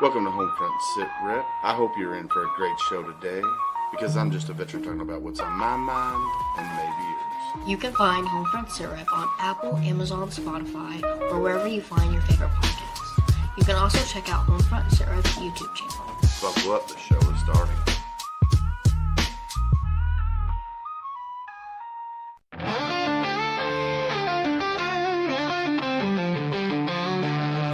Welcome to HomeFront SitRep. I hope you're in for a great show today because I'm just a veteran talking about what's on my mind and maybe yours. You can find HomeFront SitRep on Apple, Amazon, Spotify, or wherever you find your favorite podcasts. You can also check out HomeFront SitRep's YouTube channel. Buckle up, the show is starting.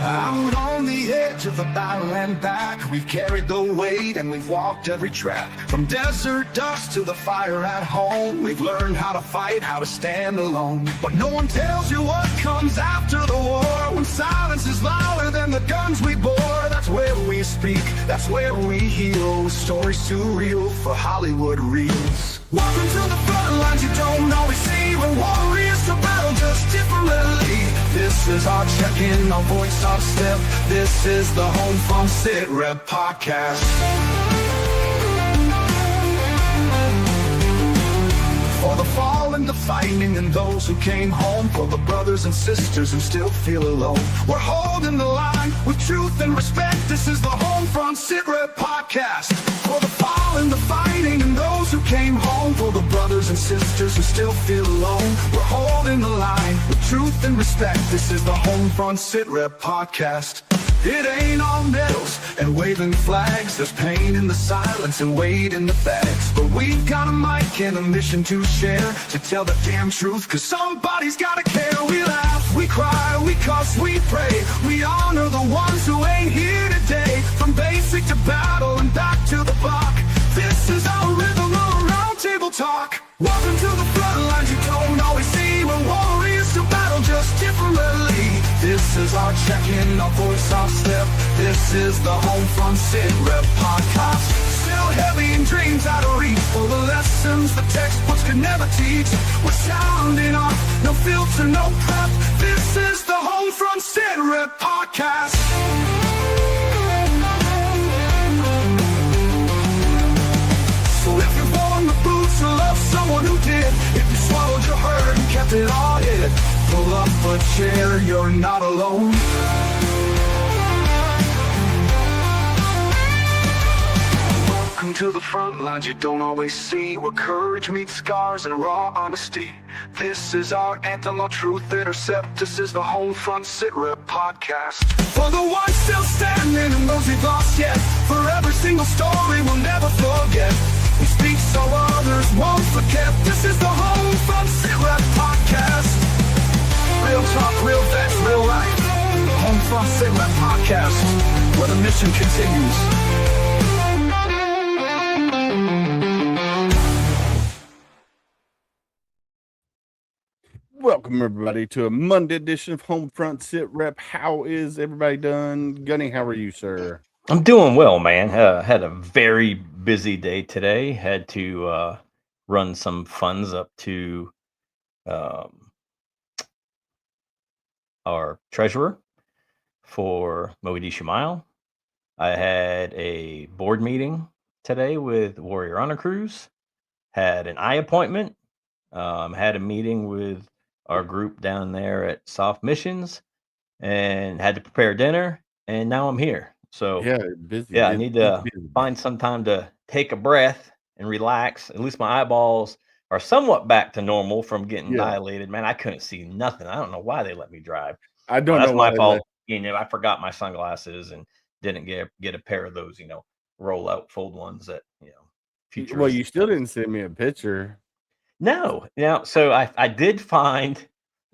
Out on the edge of the battle and back, we've carried the weight and we've walked every track. From desert dust to the fire at home, we've learned how to fight, how to stand alone. But no one tells you what comes after the war. When silence is louder than the guns we bore, that's where we speak, that's where we heal. Stories too real for Hollywood reels. Welcome to the front lines you don't always see, when warriors to battle just differently. This is our check-in, our voice, our step. This is the HomeFront SitRep podcast. For the fallen, the fighting, and those who came home. For the brothers and sisters who still feel alone. We're holding the line with truth and respect. This is the HomeFront SitRep podcast. For the fallen, the fighting, and those who came home. For the brothers and sisters who still feel alone. We're holding the line with truth and respect. This is the HomeFront SitRep podcast. It ain't all medals and waving flags. There's pain in the silence and weight in the facts. But we've got a mic and a mission to share, to tell the damn truth, cause somebody's gotta care. We laugh, we cry, we cuss, we pray. We honor the ones who ain't here today. From basic to battle and back to the block. This is our rhythm of round table talk. Welcome to the front lines you don't always see, when warriors to battle just differently. This is our check-in, our voice, our step. This is the HomeFront SitRep podcast. Still heavy in dreams out of reach, full of lessons the textbooks could never teach. We're sounding off, no filter, no prep. This is the HomeFront SitRep podcast. So if you're born with boots or love someone who did, if you swallowed your hurt and kept it all hid, pull up a chair, you're not alone. Welcome to the front lines you don't always see, where courage meets scars and raw honesty. This is our anthem, our truth intercept. This is the HomeFront SitRep podcast. For the ones still standing and those we've lost yet, for every single story we'll never forget. We speak so others won't forget. This is the HomeFront SitRep podcast. Real talk, real facts, real life. HomeFront SitRep podcast, where the mission continues. Welcome, everybody, to a Monday edition of HomeFront SitRep. How is everybody done? Gunny, how are you, sir? I'm doing well, man. Had a very busy day today. Had to run some funds up to our treasurer for Moedi Shemail. I had a board meeting today with Warrior Honor Cruise. Had an eye appointment. Had a meeting with our group down there at Soft Missions, and had to prepare dinner. And now I'm here. So busy. I need to find some time to take a breath and relax. At least my eyeballs are somewhat back to normal from getting dilated. Man, I couldn't see nothing. I don't know why they let me drive. I don't know. That's my fault. I forgot my sunglasses and didn't get a pair of those, roll out fold ones that, future. Well, you still didn't send me a picture. No. So I did find,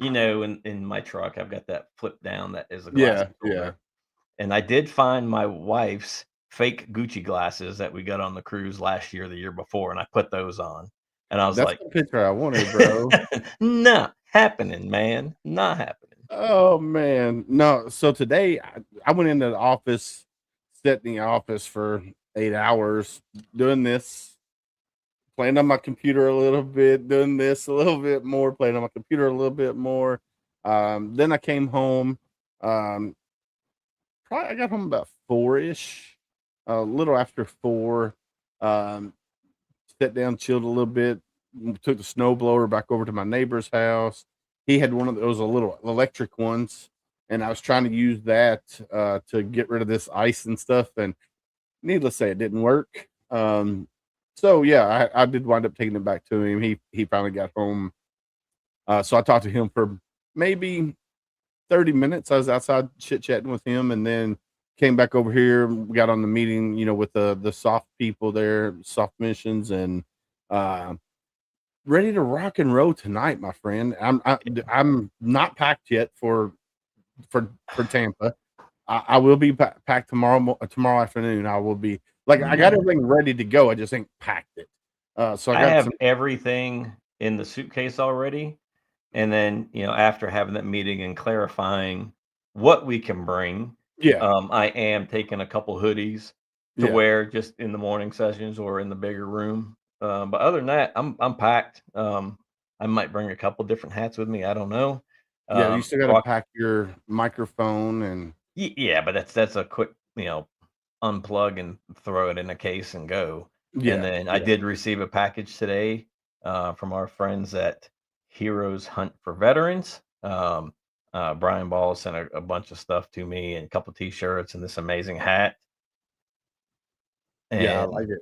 in my truck, I've got that flip down that is a glass. Yeah. And I did find my wife's fake Gucci glasses that we got on the cruise last year, the year before, and I put those on. And I was That's like, the picture I wanted, bro. Not happening, man. Not happening. Oh, man. No. So today I went into the office, sat in the office for 8 hours doing this, playing on my computer a little bit, doing this a little bit more, playing on my computer a little bit more. Then I came home. Probably I got home about 4-ish, a little after 4. Sat down, chilled a little bit, took the snowblower back over to my neighbor's house. He had one of those little electric ones. and I was trying to use that to get rid of this ice and stuff, and needless to say, it didn't work. So yeah, I did wind up taking it back to him. He finally got home. So I talked to him for maybe 30 minutes. I was outside chit chatting with him, and then came back over here. We got on the meeting, with the soft people there, soft missions, and uh, ready to rock and roll tonight, my friend. I'm not packed yet for Tampa. I will be packed tomorrow afternoon. I will be like I got everything ready to go. I just ain't packed it. So I I got have some. everything in the suitcase already. And then, after having that meeting and clarifying what we can bring, Yeah, I am taking a couple hoodies to yeah, wear just in the morning sessions or in the bigger room. But other than that, I'm packed. I might bring a couple different hats with me. I don't know. yeah. You still got to Rock, pack your microphone and yeah, but that's a quick, unplug and throw it in a case and go. And yeah, then I yeah, did receive a package today from our friends at Heroes Hunt for Veterans. Brian Ball sent a bunch of stuff to me and a couple T-shirts and this amazing hat yeah. I and like it.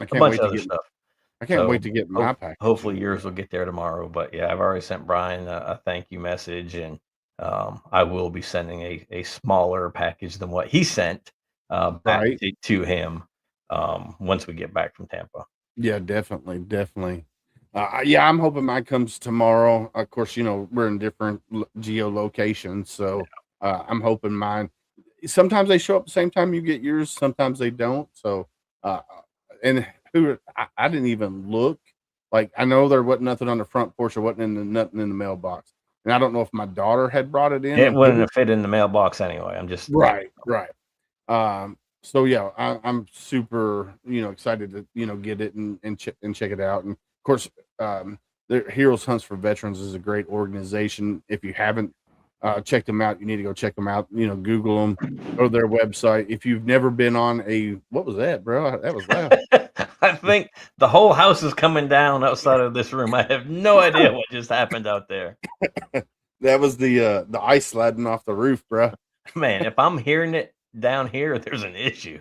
I a can't bunch wait of to other get. stuff. I can't So wait to get my package. hopefully yours will get there tomorrow. But yeah, I've already sent Brian a thank you message, and I will be sending a smaller package than what he sent back Right? to him once we get back from Tampa. Yeah, definitely, definitely. Yeah, I'm hoping mine comes tomorrow. Of course, we're in different geolocations, so I'm hoping mine. Sometimes they show up the same time you get yours. Sometimes they don't. So, and I didn't even look. Like I know there wasn't nothing on the front porch. Or wasn't nothing in the mailbox, and I don't know if my daughter had brought it in It and put wouldn't it. have fit in the mailbox anyway. I'm just letting. Right, right. So yeah, I'm super, excited to, get it and check it out. And of course, the Heroes Hunts for Veterans is a great organization. If you haven't checked them out, you need to go check them out. Google them, go to their website. If you've never been on what was that, bro? That was loud. I think the whole house is coming down outside of this room. I have no idea what just happened out there. That was the ice sliding off the roof, bro. Man, if I'm hearing it down here, there's an issue.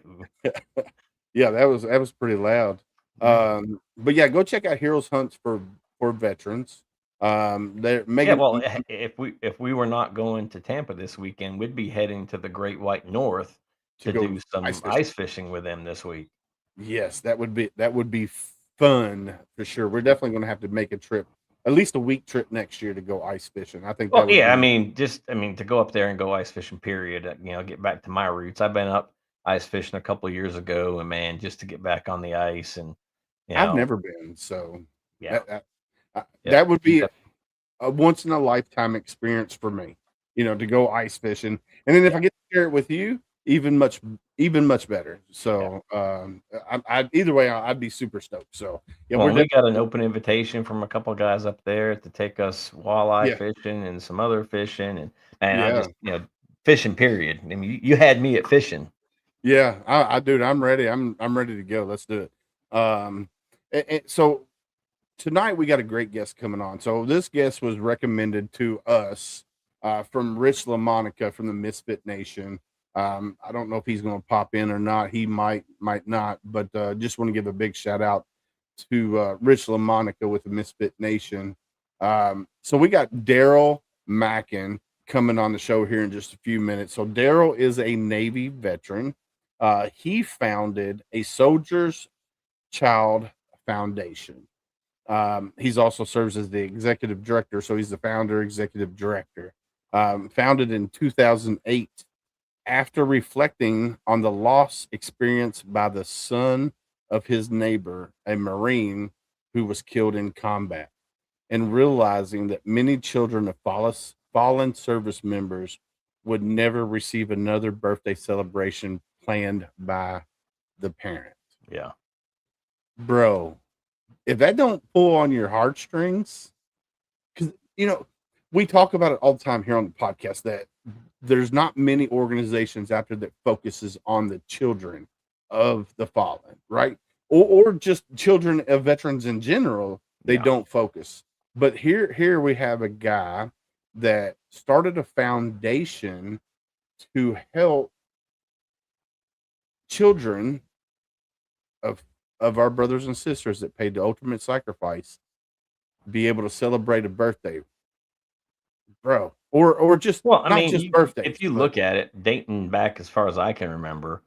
Yeah, that was pretty loud. But yeah, go check out Heroes Hunts for Veterans. They're Yeah, making well, if we were not going to Tampa this weekend, we'd be heading to the Great White North to to go do ice some fishing. ice fishing with them this week. Yes, that would be fun for sure. We're definitely going to have to make a trip, at least a week trip next year to go ice fishing. I think Well, that would yeah, I be. mean, to go up there and go ice fishing, period. Get back to my roots. I've been up ice fishing a couple of years ago, and man, just to get back on the ice and you I've know, never been, so yeah, that yeah, that would you be def- a once in a lifetime experience for me. To go ice fishing, and then if yeah, I get to share it with you, even much better. yeah. So either way, I'd be super stoked. So yeah, Well, we're and we definitely. got an open invitation from a couple guys up there to take us walleye Yeah, fishing and some other fishing, and I'm yeah. just fishing. Period. I mean, you had me at fishing. Yeah, dude, I'm ready. I'm ready to go. Let's do it. So tonight we got a great guest coming on. So this guest was recommended to us from Rich LaMonica from the Misfit Nation. I don't know if he's going to pop in or not. He might not, but just want to give a big shout out to Rich LaMonica with the Misfit Nation. So we got Daryl Mackin coming on the show here in just a few minutes. So Daryl is a Navy veteran. He founded a Soldier's Child Foundation. He's also serves as the executive director, so he's the founder, executive director. Founded in 2008 after reflecting on the loss experienced by the son of his neighbor, a Marine who was killed in combat, and realizing that many children of fallen service members would never receive another birthday celebration planned by the parent. Yeah, Bro, if that don't pull on your heartstrings, because we talk about it all the time here on the podcast that there's not many organizations out there that focuses on the children of the fallen, right? Or just children of veterans in general. They yeah, don't focus. But here we have a guy that started a foundation to help children of our brothers and sisters that paid the ultimate sacrifice be able to celebrate a birthday, bro, or just Well, I not mean, just if birthdays, you but look at it, dating back as far as I can remember,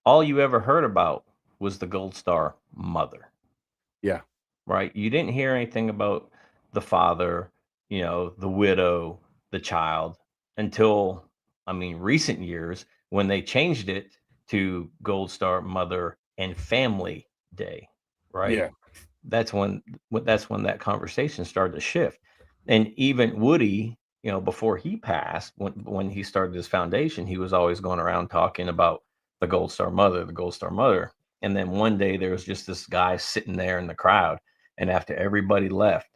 all you ever heard about was the Gold Star mother, yeah, right? You didn't hear anything about the father, the widow, the child until, I mean, recent years when they changed it to Gold Star Mother and Family Day, right? yeah, That's when that conversation started to shift. And even Woody, before he passed, when he started his foundation, he was always going around talking about the Gold Star Mother, the Gold Star Mother. And then one day there was just this guy sitting there in the crowd, and after everybody left,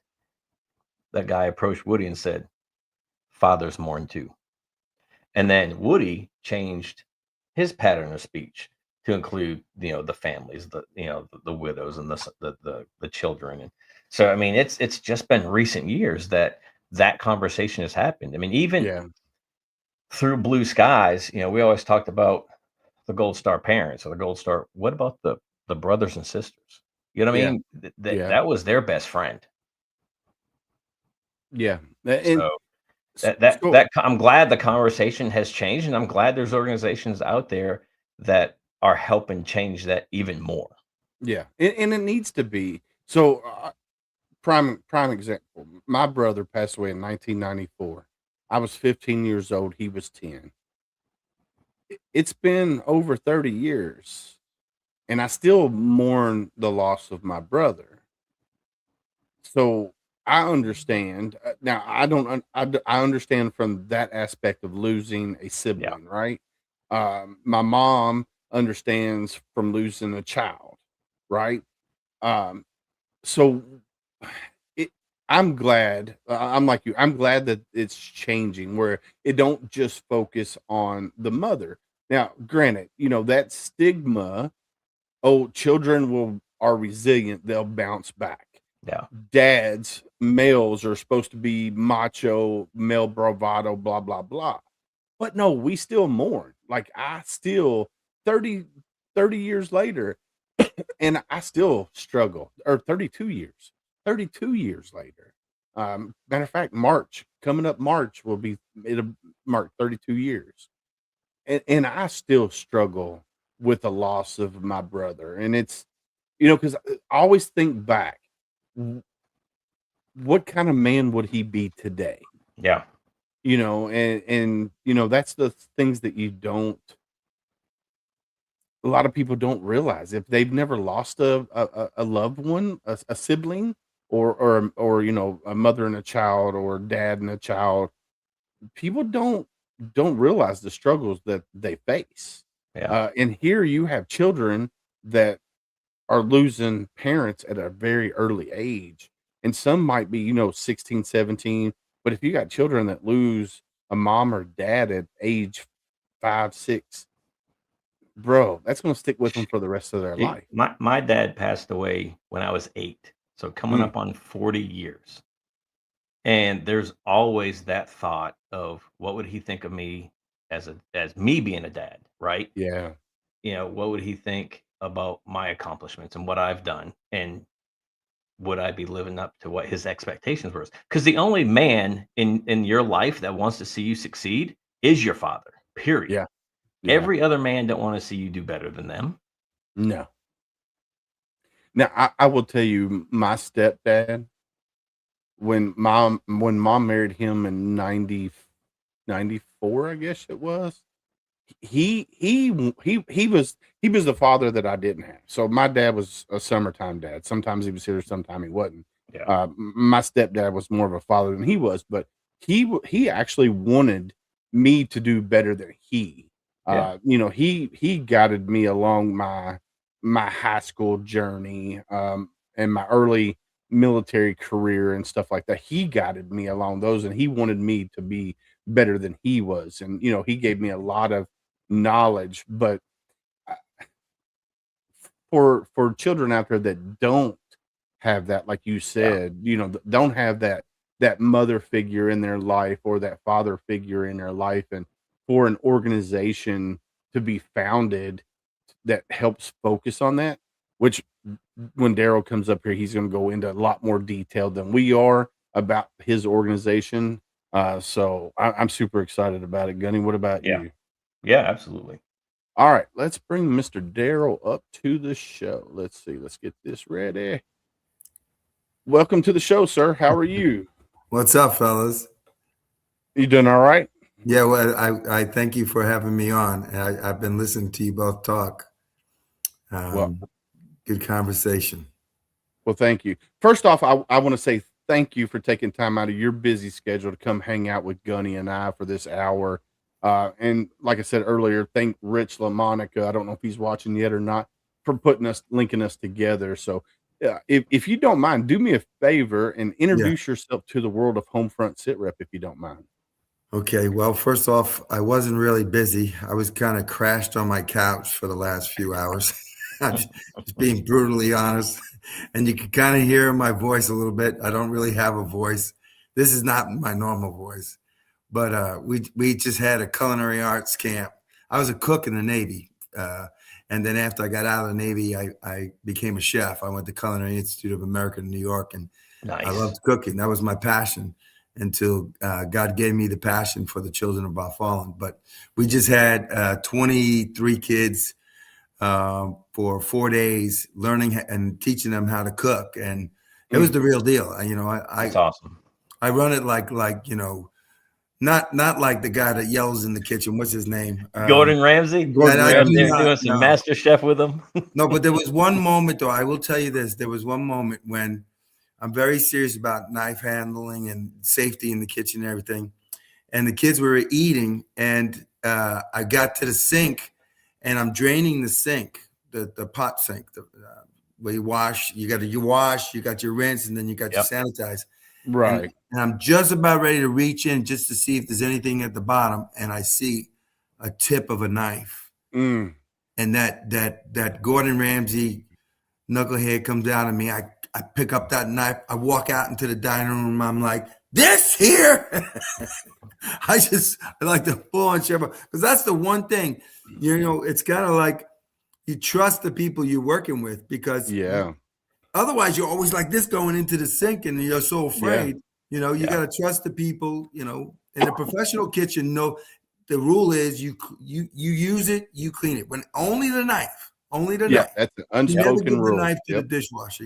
that guy approached Woody and said, "Fathers mourn too." And then Woody changed his pattern of speech to include, the families, the widows and the children. And so, I mean, it's just been recent years that conversation has happened. I mean, even yeah, through Blue Skies, we always talked about the Gold Star parents or the Gold Star. What about the brothers and sisters? You know what I yeah, mean? That yeah, that was their best friend. yeah, and So I'm glad the conversation has changed, and I'm glad there's organizations out there that are helping change that even more. yeah, and it needs to be. So, prime example, my brother passed away in 1994. I was 15 years old, he was 10. It's been over 30 years, and I still mourn the loss of my brother. So, I understand, now I don't un I understand from that aspect of losing a Yeah, sibling, right? My mom understands from losing a child, right? Um, so it I'm glad, I'm like you, I'm glad that it's changing where it don't just focus on the mother. Now, granted, that stigma, oh, children are resilient, they'll bounce back. yeah, Dads, males are supposed to be macho, male bravado, blah, blah, blah. But no, we still mourn. Like I still 30 30 years later, and I still struggle, or 32 years later. Matter of fact, coming up March it'll mark 32 years. And I still struggle with the loss of my brother. And it's, because I always think back, w- what kind of man would he be today? yeah, And that's the things that a lot of people don't realize if they've never lost a loved one, a sibling, or a mother and a child, or dad and a child. People don't realize the struggles that they face. yeah. And here you have children that are losing parents at a very early age, and some might be 16, 17. But if you got children that lose a mom or dad at age 5, 6, bro, that's gonna stick with them for the rest of their See, life. my dad passed away when I was 8, so coming Mm, up on 40 years. And there's always that thought of what would he think of me as me being a dad, right? yeah, What would he think about my accomplishments and what I've done? And would I be living up to what his expectations were? Because the only man in your life that wants to see you succeed is your father. Period. yeah, yeah. Every other man don't want to see you do better than them. No. Now, I will tell you, my stepdad, when mom married him in 94, I guess it was, he was the father that I didn't have. So my dad was a summertime dad. Sometimes he was here, sometimes he wasn't. Yeah, My stepdad was more of a father than he was, but he actually wanted me to do better than he. yeah, He guided me along my high school journey, and my early military career and stuff like that. He guided me along those, and he wanted me to be better than he was. And he gave me a lot of knowledge. But uh, for children out there that don't have that, like you yeah, said, don't have that that mother figure in their life or that father figure in their life, and for an organization to be founded that helps focus on that, which when Daryl comes up here, he's going to go into a lot more detail than we are about his organization. So I'm super excited about it. Gunny, what about Yeah. you? Yeah, absolutely. All right, let's bring Mr. Daryl up to the show. Let's see. Let's get this ready. Welcome to the show, sir. How are you? What's up, fellas? You doing all right? Yeah, well, I thank you for having me on. I've been listening to you both talk. Well, Good conversation. Well, thank you. First off, I want to say thank you for taking time out of your busy schedule to come hang out with Gunny and I for this hour. And like I said earlier, thank Rich LaMonica. I don't know if he's watching yet or not, for linking us together. So, if you don't mind, do me a favor and Yeah. introduce yourself to the world of HomeFront SitRep, if you don't mind. Okay. Well, first off, I wasn't really busy. I was kind of crashed on my couch for the last few hours. I'm just being brutally honest. And you can kind of hear my voice a little bit. I don't really have a voice. This is not my normal voice. But we just had a culinary arts camp. I was a cook in the Navy. And then after I got out of the Navy, I became a chef. I went to Culinary Institute of America in New York, and I Nice. loved cooking. That was my passion until God gave me the passion for the children of our fallen. But we just had 23 kids for 4 days learning and teaching them how to cook. And it was the real deal. That's awesome. I run it like, not like the guy that yells in the kitchen. What's his name? Gordon Ramsay? Gordon You're up Ramsay. there No, doing some no. Master Chef with him? No, but there was one moment, though. I will tell you this. There was one moment when I'm very serious about knife handling and safety in the kitchen and everything. And the kids were eating, and I got to the sink, and I'm draining the sink, the pot sink, where you wash. You got your rinse, and then you got your sanitize. Right. And I'm just about ready to reach in just to see if there's anything at the bottom, and I see a tip of a knife. Mm. And that Gordon Ramsay knucklehead comes down to me. I pick up that knife. I walk out into the dining room. I'm like, this here. I like the full on shiver, because that's the one thing, it's kind of like you trust the people you're working with, because otherwise you're always like this going into the sink and you're so afraid. You got to trust the people. In a professional kitchen, the rule is you use it, you clean it. When only the knife. That's an unspoken You never give rule. the knife to the dishwasher,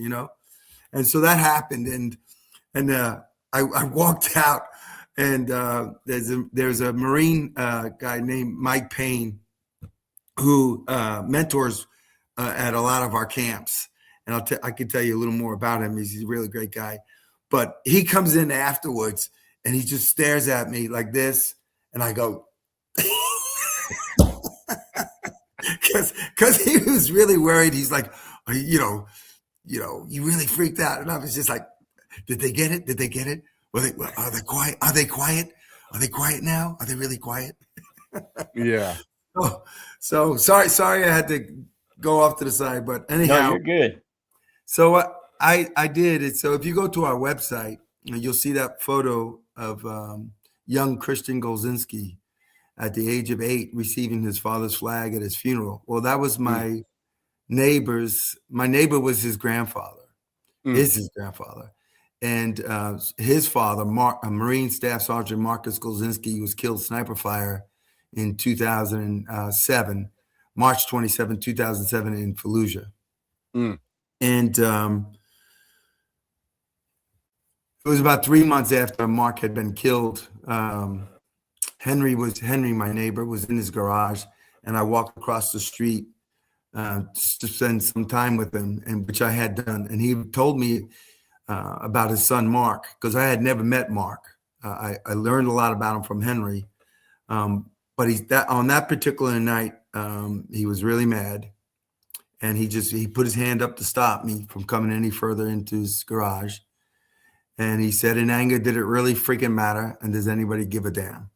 And so that happened, and I walked out, and there's a Marine guy named Mike Payne who mentors at a lot of our camps, and I can tell you a little more about him. He's a really great guy, but he comes in afterwards and he just stares at me like this, and I go. Because he was really worried. He's like, you really freaked out. And I was just like, did they get it? Did they get it? Are they quiet? Are they quiet? Are they quiet now? Are they really quiet? Yeah. Oh, so sorry I had to go off to the side, but anyhow. No, you're good. So I did it. So if you go to our website, you'll see that photo of young Christian Golzinski at the age of 8, receiving his father's flag at his funeral. Well, that was my neighbor's. My neighbor was his grandfather, is his grandfather. And his father, Marine Staff Sergeant Marcus Golzinski, was killed sniper fire in 2007, March 27, 2007 in Fallujah. And it was about 3 months after Mark had been killed. Henry, my neighbor, was in his garage, and I walked across the street to spend some time with him, and which I had done. And he told me about his son Mark, because I had never met Mark. I learned a lot about him from Henry, but on that particular night, he was really mad, and he put his hand up to stop me from coming any further into his garage, and he said in anger, "Did it really freaking matter? And does anybody give a damn?"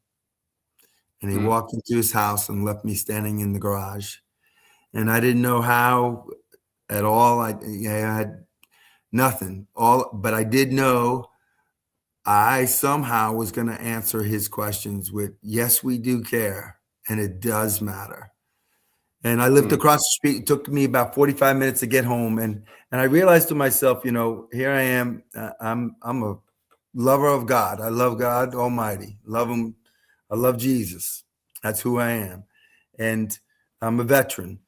And he walked into his house and left me standing in the garage. And I didn't know how at all. I had nothing. But I did know I somehow was going to answer his questions with, yes, we do care, and it does matter. And I lived across the street. It took me about 45 minutes to get home. And I realized to myself, here I am. I'm a lover of God. I love God Almighty. Love him. I love Jesus. That's who I am. And I'm a veteran.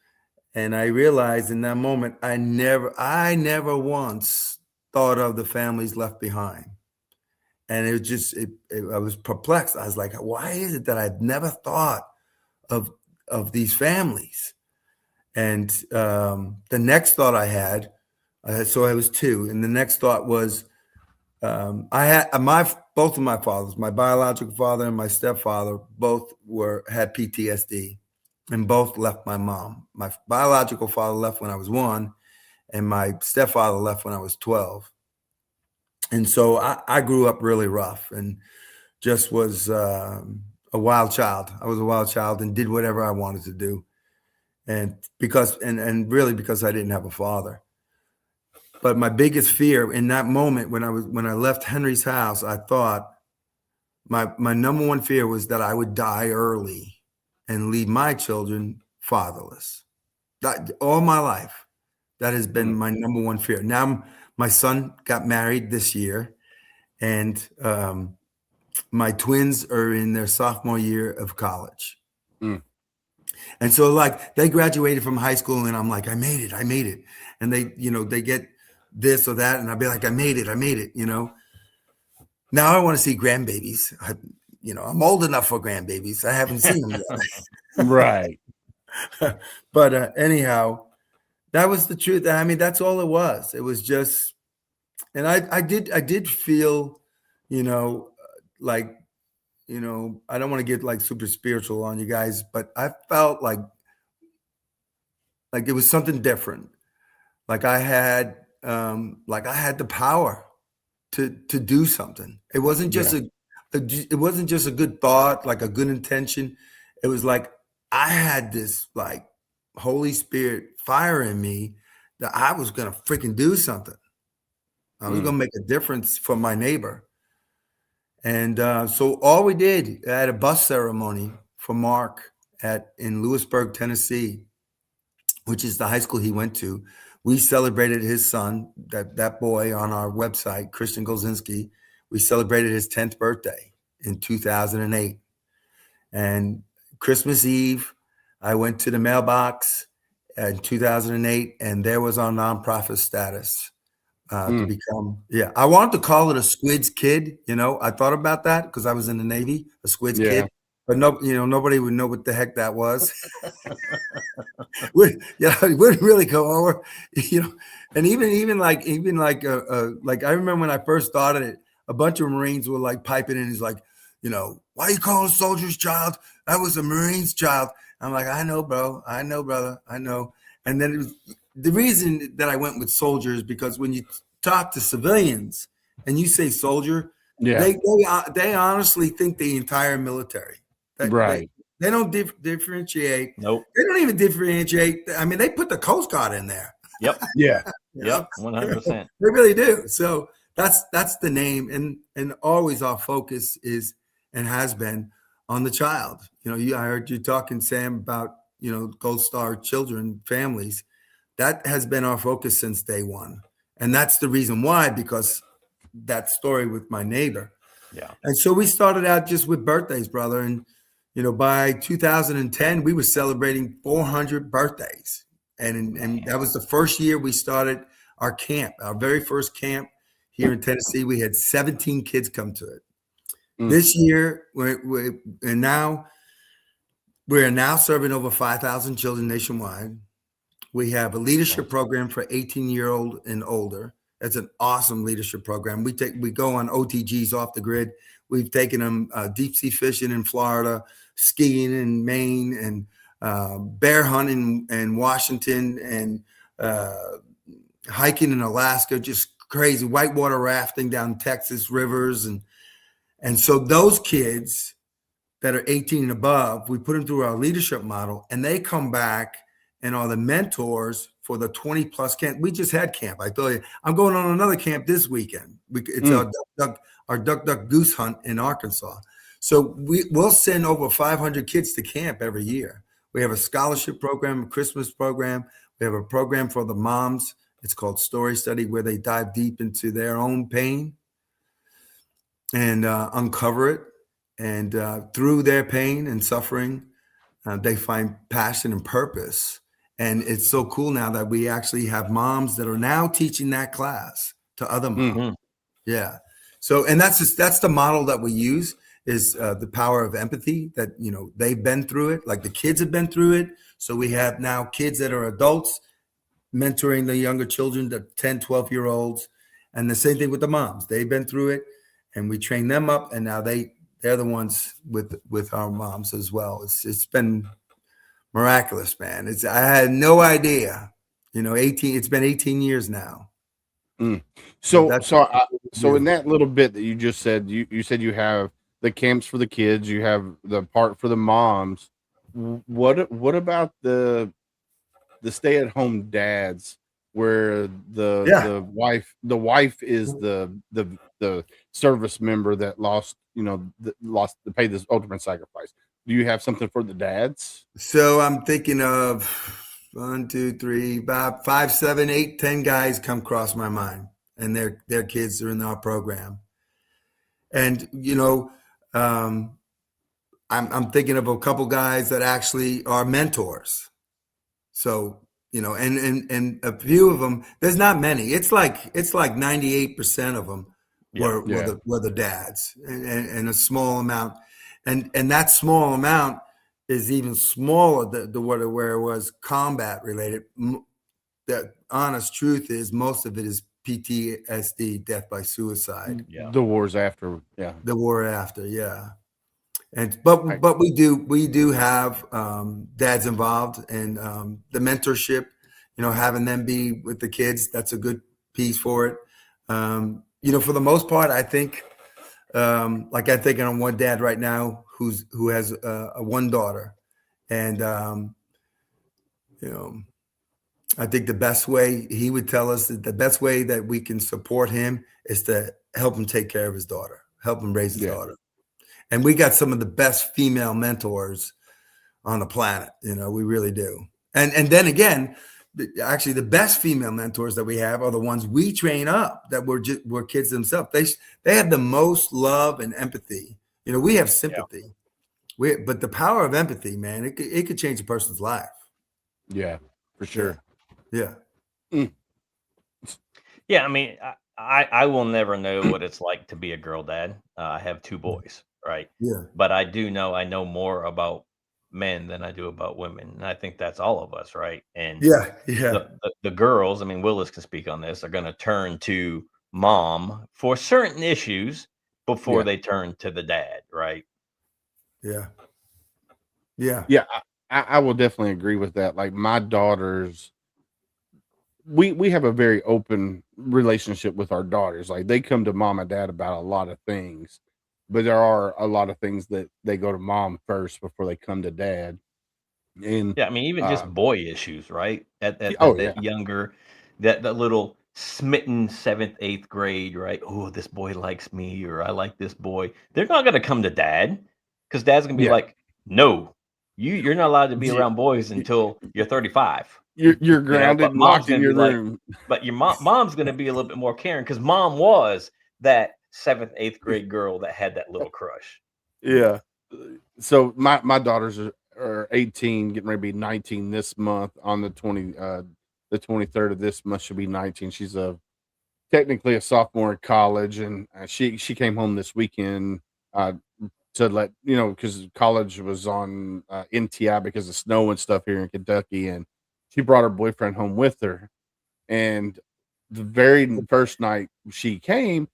And I realized in that moment, I never once thought of the families left behind. And it was just, I was perplexed. I was like, why is it that I've never thought of these families? And the next thought I had, so I was two, and the next thought was, I had both of my fathers, my biological father and my stepfather, both had PTSD, and both left my mom. My biological father left when I was 1, and my stepfather left when I was 12. And so I grew up really rough and just was a wild child. I was a wild child and did whatever I wanted to do. And really because I didn't have a father. But my biggest fear in that moment when I left Henry's house, I thought my number one fear was that I would die early and leave my children fatherless. That all my life, that has been my number one fear. Now my son got married this year, and my twins are in their sophomore year of college. And so like they graduated from high school and I'm like, I made it. And they get this or that. And I'll be like, I made it. Now I want to see grandbabies. I'm old enough for grandbabies. I haven't seen them yet. Right. But anyhow, that was the truth. I mean, that's all it was. It was just, and I did feel, like, I don't want to get like super spiritual on you guys, but I felt like it was something different. Like I had the power to do something. It wasn't just it wasn't just a good thought, like a good intention. It was like I had this like Holy Spirit fire in me that I was gonna freaking do something. I was gonna make a difference for my neighbor. And so all we did at a bus ceremony for Mark in Lewisburg, Tennessee, which is the high school he went to. We celebrated his son, that boy, on our website, Christian Golzinski. We celebrated his 10th birthday in 2008. And Christmas Eve, I went to the mailbox in 2008, and there was our nonprofit status. To become, I wanted to call it a Squid's Kid. I thought about that because I was in the Navy, a Squid's Kid, but nobody would know what the heck that was. It wouldn't really go over, and even like I remember when I first started it, a bunch of Marines were like piping in. He's like, why are you calling a soldier's child? That was a Marine's child. I'm like, I know, bro. I know, brother. I know. And then it was, the reason that I went with soldier is because when you talk to civilians and you say soldier, they honestly think the entire military. Right. They don't differentiate. Nope. They don't even differentiate. I mean, they put the Coast Guard in there. Yep. Yeah. Yep. 100%. They really do. So that's the name, and always our focus is and has been on the child. I heard you talking, Sam, about Gold Star children, families. That has been our focus since day one. And that's the reason why, because that story with my neighbor. Yeah. And so we started out just with birthdays, brother. And, by 2010, we were celebrating 400 birthdays. And that was the first year we started our camp, our very first camp here in Tennessee. We had 17 kids come to it. This year, we're now serving over 5,000 children nationwide. We have a leadership program for 18-year-old and older. That's an awesome leadership program. We go on OTGs off the grid. We've taken them deep sea fishing in Florida, skiing in Maine, and bear hunting in Washington, and hiking in Alaska. Just crazy whitewater rafting down Texas rivers, and so those kids that are 18 and above, we put them through our leadership model, and they come back and are the mentors for the 20 plus camp. We just had camp. I told you, I'm going on another camp this weekend. It's our duck goose hunt in Arkansas. So we'll send over 500 kids to camp every year. We have a scholarship program, a Christmas program. We have a program for the moms. It's called Story Study, where they dive deep into their own pain and uncover it. And through their pain and suffering, they find passion and purpose. And it's so cool now that we actually have moms that are now teaching that class to other moms. Mm-hmm. Yeah. So, and that's the model that we use is the power of empathy that, they've been through it, like the kids have been through it. So we have now kids that are adults mentoring the younger children, the 10, 12-year-olds. And the same thing with the moms. They've been through it and we train them up. And now they're the ones with our moms as well. It's been miraculous, man. I had no idea, it's been 18 years now. So in that little bit that you just said, you said you have the camps for the kids, you have the part for the moms. What about the stay-at-home dads where the wife is the service member that lost to pay this ultimate sacrifice? Do you have something for the dads? So I'm thinking of 1, 2, 3, about 5, 7, 8, 10 guys come across my mind, and their kids are in our program. And I'm thinking of a couple guys that actually are mentors. So and a few of them. There's not many. It's like 98% of them were the dads, and a small amount, and that small amount is even smaller than where it was combat related. The honest truth is most of it is PTSD, death by suicide. Yeah. The wars after. Yeah. The war after. Yeah. But we do have dads involved, and the mentorship, having them be with the kids, that's a good piece for it. For the most part, I think, I'm thinking on one dad right now who has one daughter, and I think the best way he would tell us that the best way that we can support him is to help him take care of his daughter, help him raise his daughter. And we got some of the best female mentors on the planet. We really do. And then again, actually the best female mentors that we have are the ones we train up that were kids themselves. They have the most love and empathy. We have sympathy. But the power of empathy, man, it could change a person's life. Yeah, for sure. Yeah. Yeah. I mean, I will never know what it's like to be a girl dad. I have 2 boys, right? Yeah. But I know more about men than I do about women. And I think that's all of us, right? And the girls, I mean, Willis can speak on this, are going to turn to mom for certain issues before they turn to the dad, right? Yeah. Yeah. Yeah. I will definitely agree with that. Like my daughters, we have a very open relationship with our daughters. Like they come to mom and dad about a lot of things, but there are a lot of things that they go to mom first before they come to dad. And yeah, I mean, even just boy issues, right? At younger, that little smitten 7th, 8th grade, right? Oh, this boy likes me, or I like this boy. They're not going to come to dad because dad's going to be like, no, you're not allowed to be around boys until you're 35. You're grounded and locked in your room. But your mom's going to be a little bit more caring because mom was that 7th, 8th grade girl that had that little crush. Yeah. So my daughters are 18, getting ready to be 19 this month. On the 23rd of this month, she'll be 19. She's technically a sophomore in college, and she came home this weekend to let because college was on NTI because of snow and stuff here in Kentucky, and she brought her boyfriend home with her. And the very first night she came,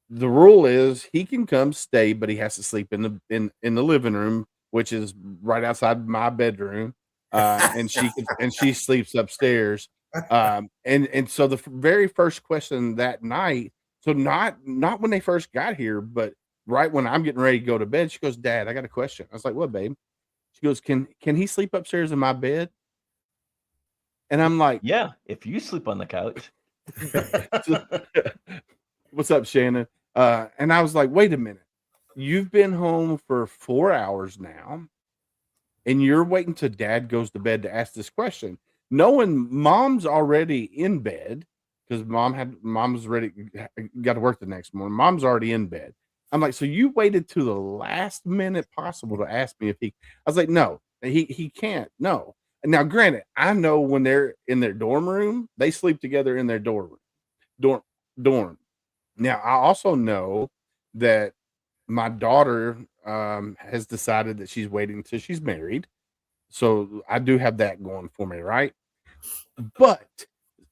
the rule is he can come stay, but he has to sleep in the living room, which is right outside my bedroom. And she sleeps upstairs. And so the very first question that night, so not when they first got here, but right when I'm getting ready to go to bed, she goes, "Dad, I got a question." I was like, "What, babe?" She goes, Can he sleep upstairs in my bed?" And I'm like, "Yeah, if you sleep on the couch." What's up, Shannon? And I was like, wait a minute. You've been home for 4 hours now, and you're waiting till dad goes to bed to ask this question, knowing mom's already in bed because mom's ready, got to work the next morning. Mom's already in bed. I'm like, so you waited to the last minute possible to ask me if he. I was like, no, he can't. No. Now, granted, I know when they're in their dorm room, they sleep together in their dorm. Now, I also know that my daughter has decided that she's waiting until she's married. So I do have that going for me, right? But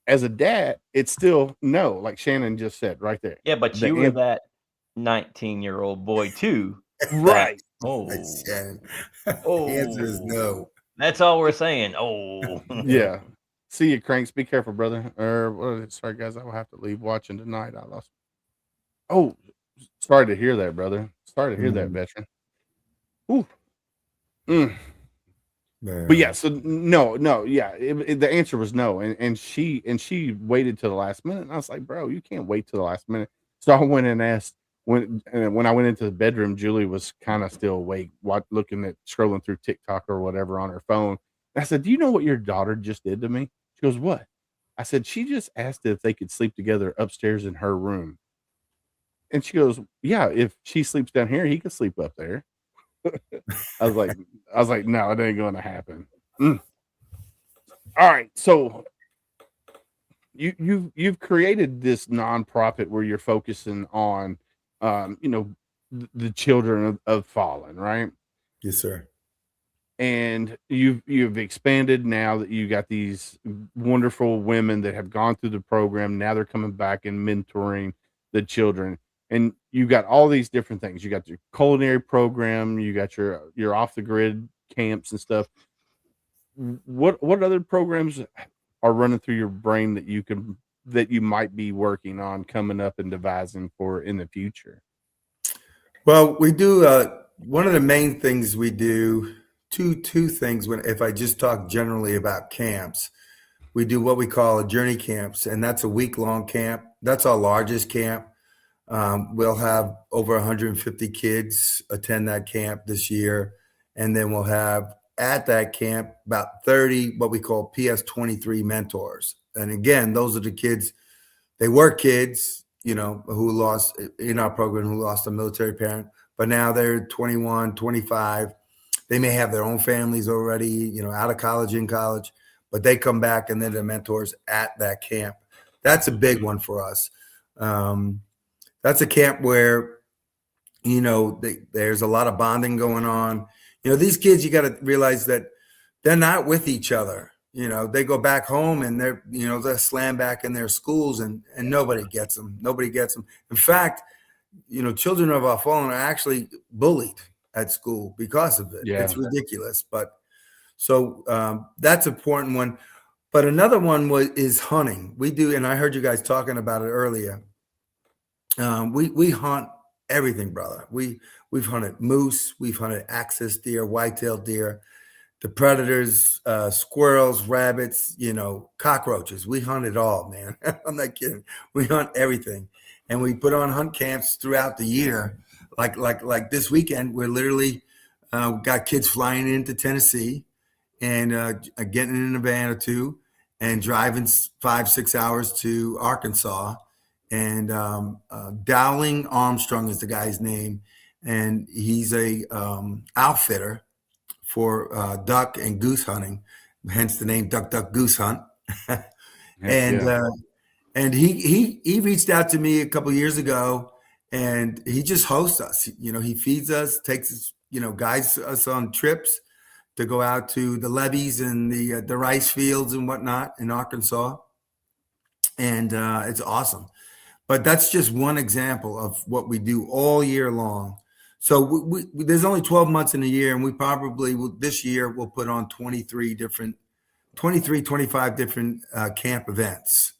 as a dad, it's still no, like Shannon just said right there. Yeah, but The you were an- that 19-year-old boy too. right. Oh, Shannon. oh. The answer is no. That's all we're saying. Oh, Yeah. See you, Cranks. Be careful, brother. Sorry, guys. I will have to leave watching tonight. I lost. Oh, sorry to hear that, brother. Sorry to hear that, veteran. Ooh. Mm. But yeah, so no, yeah. The answer was no, and she waited till the last minute, and I was like, bro, you can't wait till the last minute. So I went and asked when I went into the bedroom, Julie was kind of still awake, looking at scrolling through TikTok or whatever on her phone. And I said, do you know what your daughter just did to me? She goes, what? I said, she just asked if they could sleep together upstairs in her room, and she goes, yeah, if she sleeps down here, he could sleep up there. I was like, no, it ain't going to happen. All right, so you've created this nonprofit where you're focusing on, the children of fallen, right? Yes, sir. And you've expanded now that you got these wonderful women that have gone through the program. Now they're coming back and mentoring the children. And you got all these different things. You got your culinary program, you got your off the grid camps and stuff. What other programs are running through your brain that you might be working on coming up and devising for in the future? Well, we do one of the main things we do, two things if I just talk generally about camps, we do what we call a journey camps, and that's a week-long camp. That's our largest camp. We'll have over 150 kids attend that camp this year. And then we'll have at that camp about 30, what we call PS23 mentors. And again, those are the kids, they were kids, who lost in our program, who lost a military parent, but now they're 21, 25. They may have their own families already, out of college, in college, but they come back and they're the mentors at that camp. That's a big one for us. That's a camp where, there's a lot of bonding going on. These kids, you got to realize that they're not with each other. They go back home and they're slammed back in their schools and nobody gets them. Nobody gets them. In fact, children of our fallen are actually bullied at school because of it. Yeah. It's ridiculous. But so that's an important one. But another one is hunting. We do, and I heard you guys talking about it earlier. We hunt everything, brother. We've hunted moose, we've hunted axis deer, white-tailed deer, the predators, squirrels, rabbits, cockroaches. We hunt it all, man. I'm not kidding. We hunt everything, and we put on hunt camps throughout the year. Like this weekend, we're literally got kids flying into Tennessee and getting in a van or two and driving 5-6 hours to Arkansas. And Dowling Armstrong is the guy's name, and he's a outfitter for duck and goose hunting, hence the name Duck Duck Goose Hunt. And he reached out to me a couple of years ago, and he just hosts us. He feeds us, takes us, guides us on trips to go out to the levees and the rice fields and whatnot in Arkansas, and it's awesome. But that's just one example of what we do all year long. So there's only 12 months in a year, and we probably this year we'll put on 23, 25 different camp events,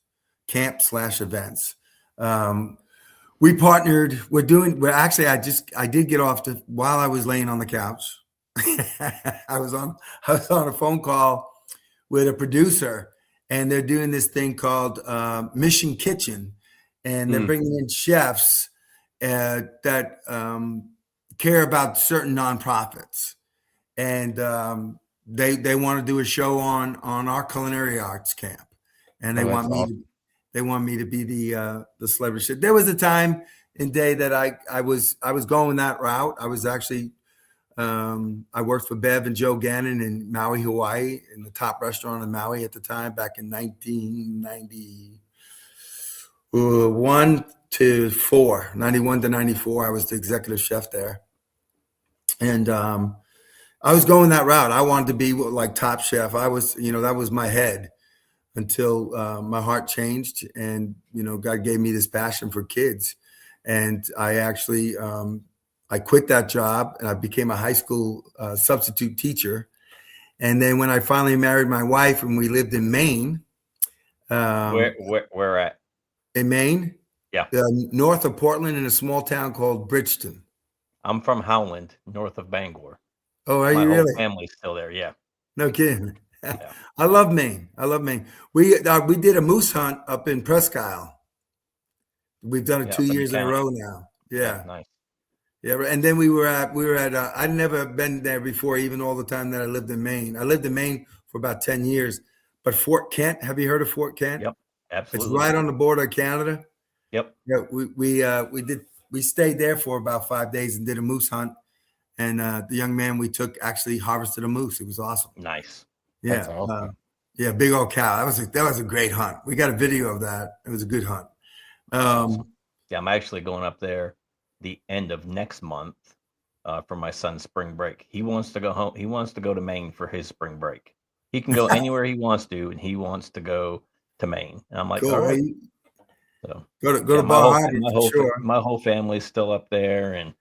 camp/events. We partnered. I did get off while I was laying on the couch. I was on a phone call with a producer, and they're doing this thing called Mission Kitchen. and they're bringing in chefs that care about certain nonprofits, and they want to do a show on our culinary arts camp, and they Oh, want that's me awesome. to be the celebrity. There was a time in day that I was going that route. I was actually I worked for Bev and Joe Gannon in Maui, Hawaii, in the top restaurant in Maui at the time, back in 1991 to 4, 91 to 94. I was the executive chef there. And I was going that route. I wanted to be like Top Chef. I was, that was my head until my heart changed, and God gave me this passion for kids, and I actually I quit that job and I became a high school substitute teacher. And then when I finally married my wife and we lived in Maine, Where at? in Maine, Yeah. north of Portland, in a small town called Bridgeton. I'm from Howland, north of Bangor. Oh, are My you whole really? family's still there. Yeah. No kidding. Yeah. I love Maine. We did a moose hunt up in Presque Isle. We've done it Yeah, 2 up in the years in a county. row now. Yeah. Nice. Yeah. And then we were at I'd never been there before, even all the time that I lived in Maine. I lived in Maine for about 10 years, but Fort Kent, have you heard of Fort Kent? Yep. It's Absolutely. right on the border of Canada. Yep. Yeah. We stayed there for about 5 days and did a moose hunt. And the young man we took actually harvested a moose. It was awesome. Nice. Yeah. That's awesome. Yeah. Big old cow. That was a great hunt. We got a video of that. It was a good hunt. Awesome. Yeah, I'm actually going up there the end of next month for my son's spring break. He wants to go home. He wants to go to Maine for his spring break. He can go anywhere he wants to, and he wants to go to Maine. And I'm like, Cool. all right. Hey, So go to yeah, Bar Harbor for sure. my whole family's still up there, and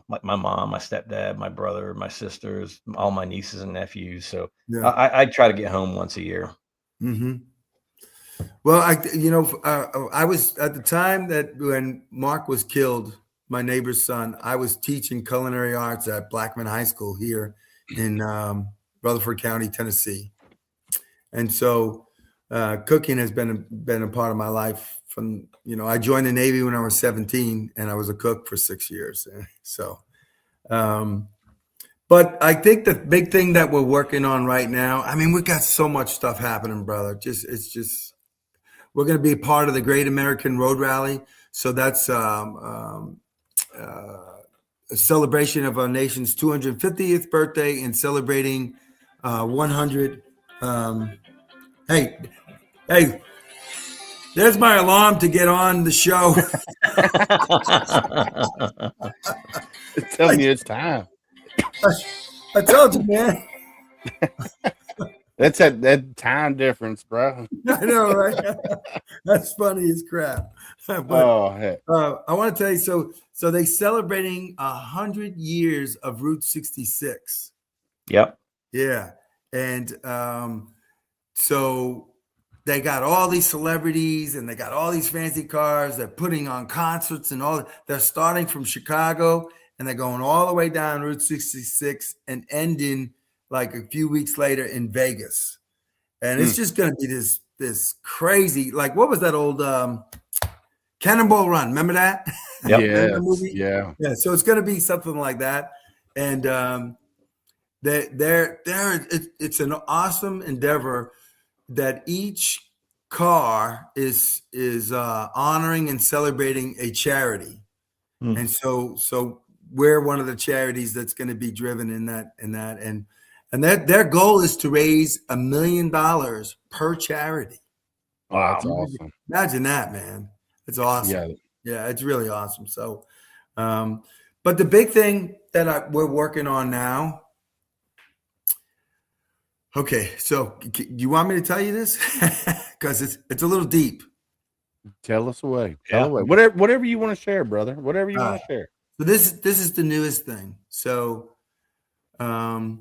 like my mom, my stepdad, my brother, my sisters, all my nieces and nephews. So Yeah. I try to get home once a year. Mm-hmm. Well, I was at the time that when Mark was killed, my neighbor's son, I was teaching culinary arts at Blackman High School here in Rutherford County, Tennessee. And so cooking has been a part of my life from, I joined the Navy when I was 17 and I was a cook for 6 years. So, but I think the big thing that we're working on right now, I mean, we've got so much stuff happening, brother. We're going to be a part of the Great American Road Rally. So that's a celebration of our nation's 250th birthday and celebrating 100. Hey, there's my alarm to get on the show. It's telling you it's time. I told you, man. That's that time difference, bro. I know, right? That's funny as crap. But Oh, heck. I want to tell you, so they celebrating 100 years of Route 66. Yep. Yeah, and so they got all these celebrities and they got all these fancy cars. They're putting on concerts and all. They're starting from Chicago and they're going all the way down Route 66 and ending like a few weeks later in Vegas. And it's just going to be this crazy, like, what was that old Cannonball Run? Remember that? Yep. Remember the movie? Yeah. Yeah. So it's going to be something like that. And it's an awesome endeavor that each car is honoring and celebrating a charity. And so we're one of the charities that's going to be driven in that. And their goal is to raise $1 million per charity. Wow, that's awesome. Imagine that, man. It's awesome. Yeah, it's really awesome. So, but the big thing that we're working on now. Okay, so do you want me to tell you this? Because it's a little deep. Tell us away. Yeah. Tell away. Whatever you want to share, brother. Whatever you want to share. So this is the newest thing. So, the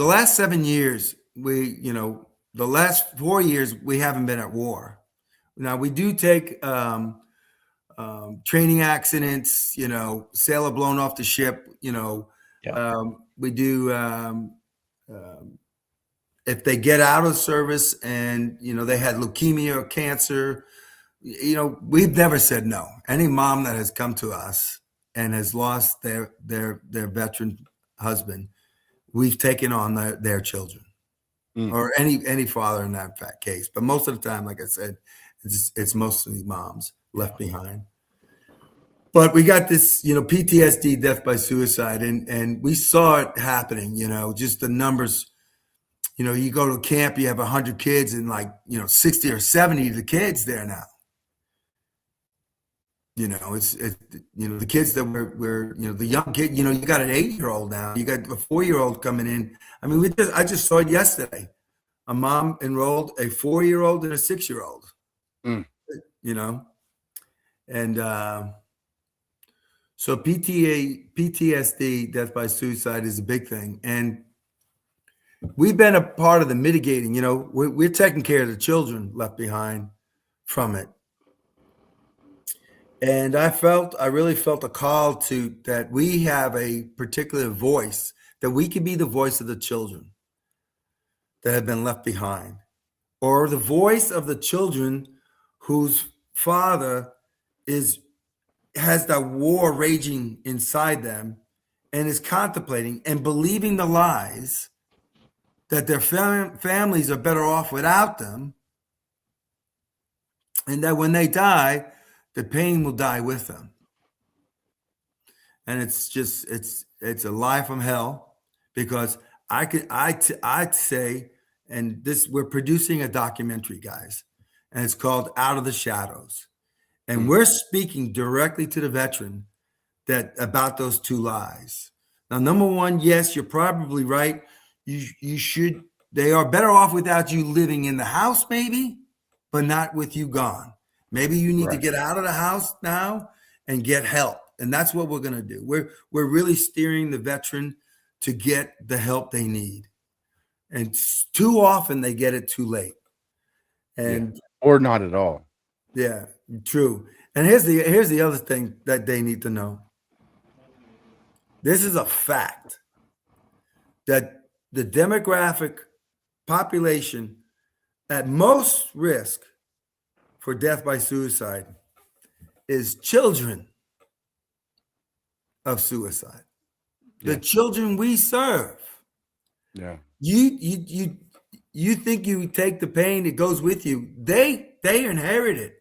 last 7 years, the last 4 years, we haven't been at war. Now we do take training accidents, sailor blown off the ship, we do if they get out of service and they had leukemia or cancer, you know, we've never said no. Any mom that has come to us and has lost their veteran husband, we've taken on their children, or any father in that case. But most of the time, like I said, it's mostly moms left behind. But we got this, you know, PTSD, death by suicide, and we saw it happening. You know, just the numbers. You know, you go to camp, you have 100 kids, and like, you know, 60 or 70 of the kids there now. You know, it's you know, the kids that were you know, the young kid. You know, you got an 8-year-old now. You got a 4-year-old coming in. I mean, I just saw it yesterday. A mom enrolled a 4-year-old and a 6-year-old. You know, and so PTSD, death by suicide, is a big thing, and we've been a part of the mitigating. You know, we're taking care of the children left behind from it. And I really felt a call to that we have a particular voice, that we can be the voice of the children that have been left behind, or the voice of the children whose father has that war raging inside them and is contemplating and believing the lies that their families are better off without them, and that when they die, the pain will die with them. And it's just it's a lie from hell, because I'd say, and this, we're producing a documentary, guys, and it's called Out of the Shadows, and we're speaking directly to the veteran about those two lies. Now, number one, yes, you're probably right. You should. They are better off without you living in the house, maybe, but not with you gone. Maybe you need to get out of the house now and get help. And that's what we're going to do. We're really steering the veteran to get the help they need. And too often they get it too late. And or not at all. Yeah, true. And here's the other thing that they need to know. This is a fact that the demographic population at most risk for death by suicide is children of suicide. The children we serve. Yeah. You think you take the pain that goes with you. They inherited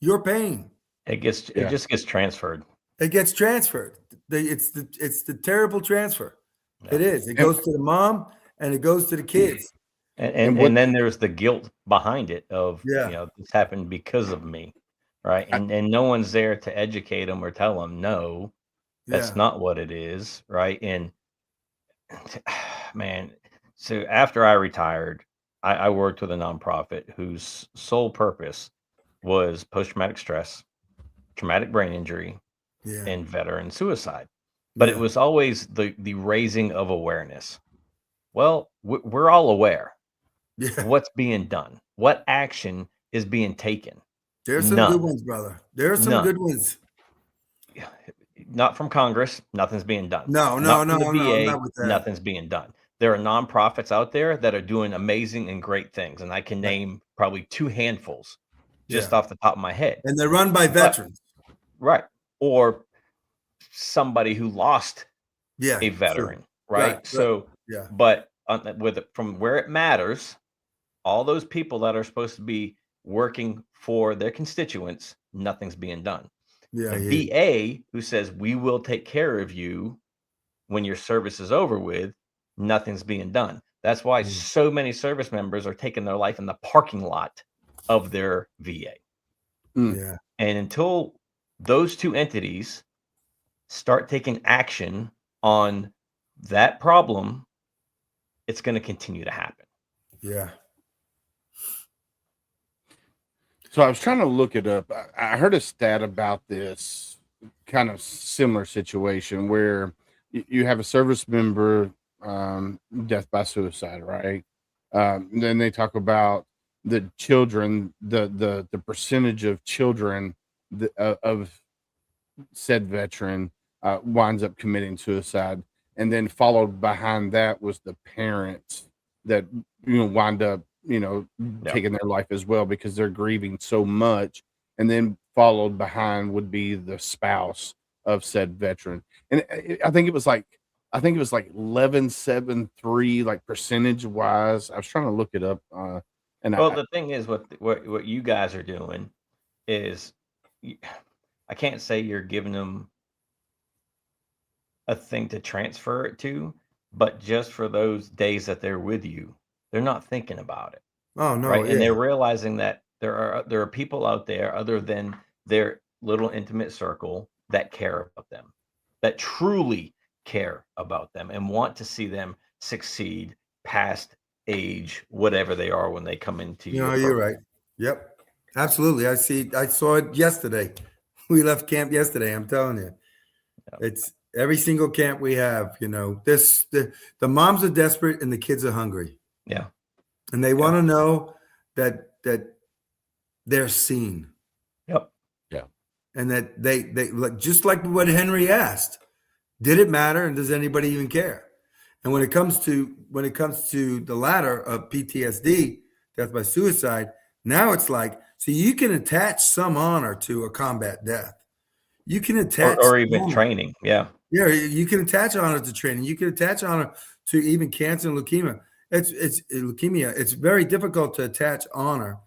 your pain. It just gets transferred. It gets transferred. It's the terrible transfer. Yeah. It is. It goes to the mom and it goes to the kids. And then there's the guilt behind it of, you know, this happened because of me, right? And no one's there to educate them or tell them, no, that's not what it is, right? And man, so after I retired, I worked with a nonprofit whose sole purpose was post-traumatic stress, traumatic brain injury, and veteran suicide. But it was always the raising of awareness. Well, we're all aware. What's being done? What action is being taken? There's some good ones, brother. There are some good ones. Not from Congress. Nothing's being done. No. Not with that. Nothing's being done. There are nonprofits out there that are doing amazing and great things, and I can name probably 2 handfuls just off the top of my head. And they're run by veterans, right? Or somebody who lost a veteran, right? So, but from where it matters, all those people that are supposed to be working for their constituents, nothing's being done. The VA, who says we will take care of you when your service is over with, nothing's being done. That's why so many service members are taking their life in the parking lot of their VA. And until those 2 entities start taking action on that problem, it's going to continue to happen. So I was trying to look it up. I heard a stat about this kind of similar situation where you have a service member death by suicide, right? Then they talk about the children, the percentage of children of said veteran winds up committing suicide, and then followed behind that was the parents that wind up taking their life as well, because they're grieving so much and then followed behind would be the spouse of said veteran. And I think it was like 11.73, like percentage wise. I was trying to look it up, and Well, the thing is, what you guys are doing is, I can't say you're giving them a thing to transfer it to, but just for those days that they're with you, they're not thinking about it, Oh no, right? And yeah, they're realizing that there are people out there other than their little intimate circle that care about them, that truly care about them and want to see them succeed past age, whatever they are when they come into you your know, you're program. right. Yep, absolutely. I saw it yesterday. We left camp yesterday. I'm telling you, it's every single camp we have. You know, the moms are desperate and the kids are hungry, Yeah. and they want to know that they're seen, Yep. yeah. and that they like, just like what Henry asked, did it matter, and does anybody even care? And when it comes to the latter of PTSD, death by suicide, now it's like, so you can attach some honor to a combat death. You can attach Or even honor. training. Yeah. Yeah, you can attach honor to training. You can attach honor to even cancer and leukemia. It's leukemia. It's very difficult to attach honor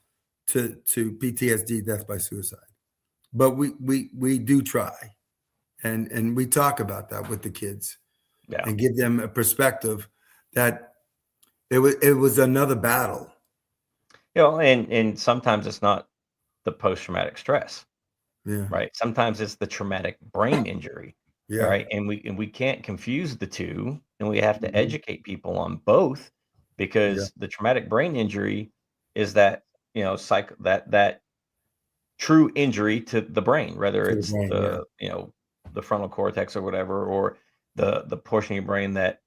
to PTSD, death by suicide. But we do try, and we talk about that with the kids Yeah. and give them a perspective that it was another battle. You know, and sometimes it's not the post-traumatic stress, Yeah, right? Sometimes it's the traumatic brain injury, yeah, right? And we can't confuse the two, and we have to mhm, educate people on both, yeah, because the traumatic brain injury is that, that true injury to the brain, whether to the it's brain. Yeah, the frontal cortex or whatever, or the portion of your brain that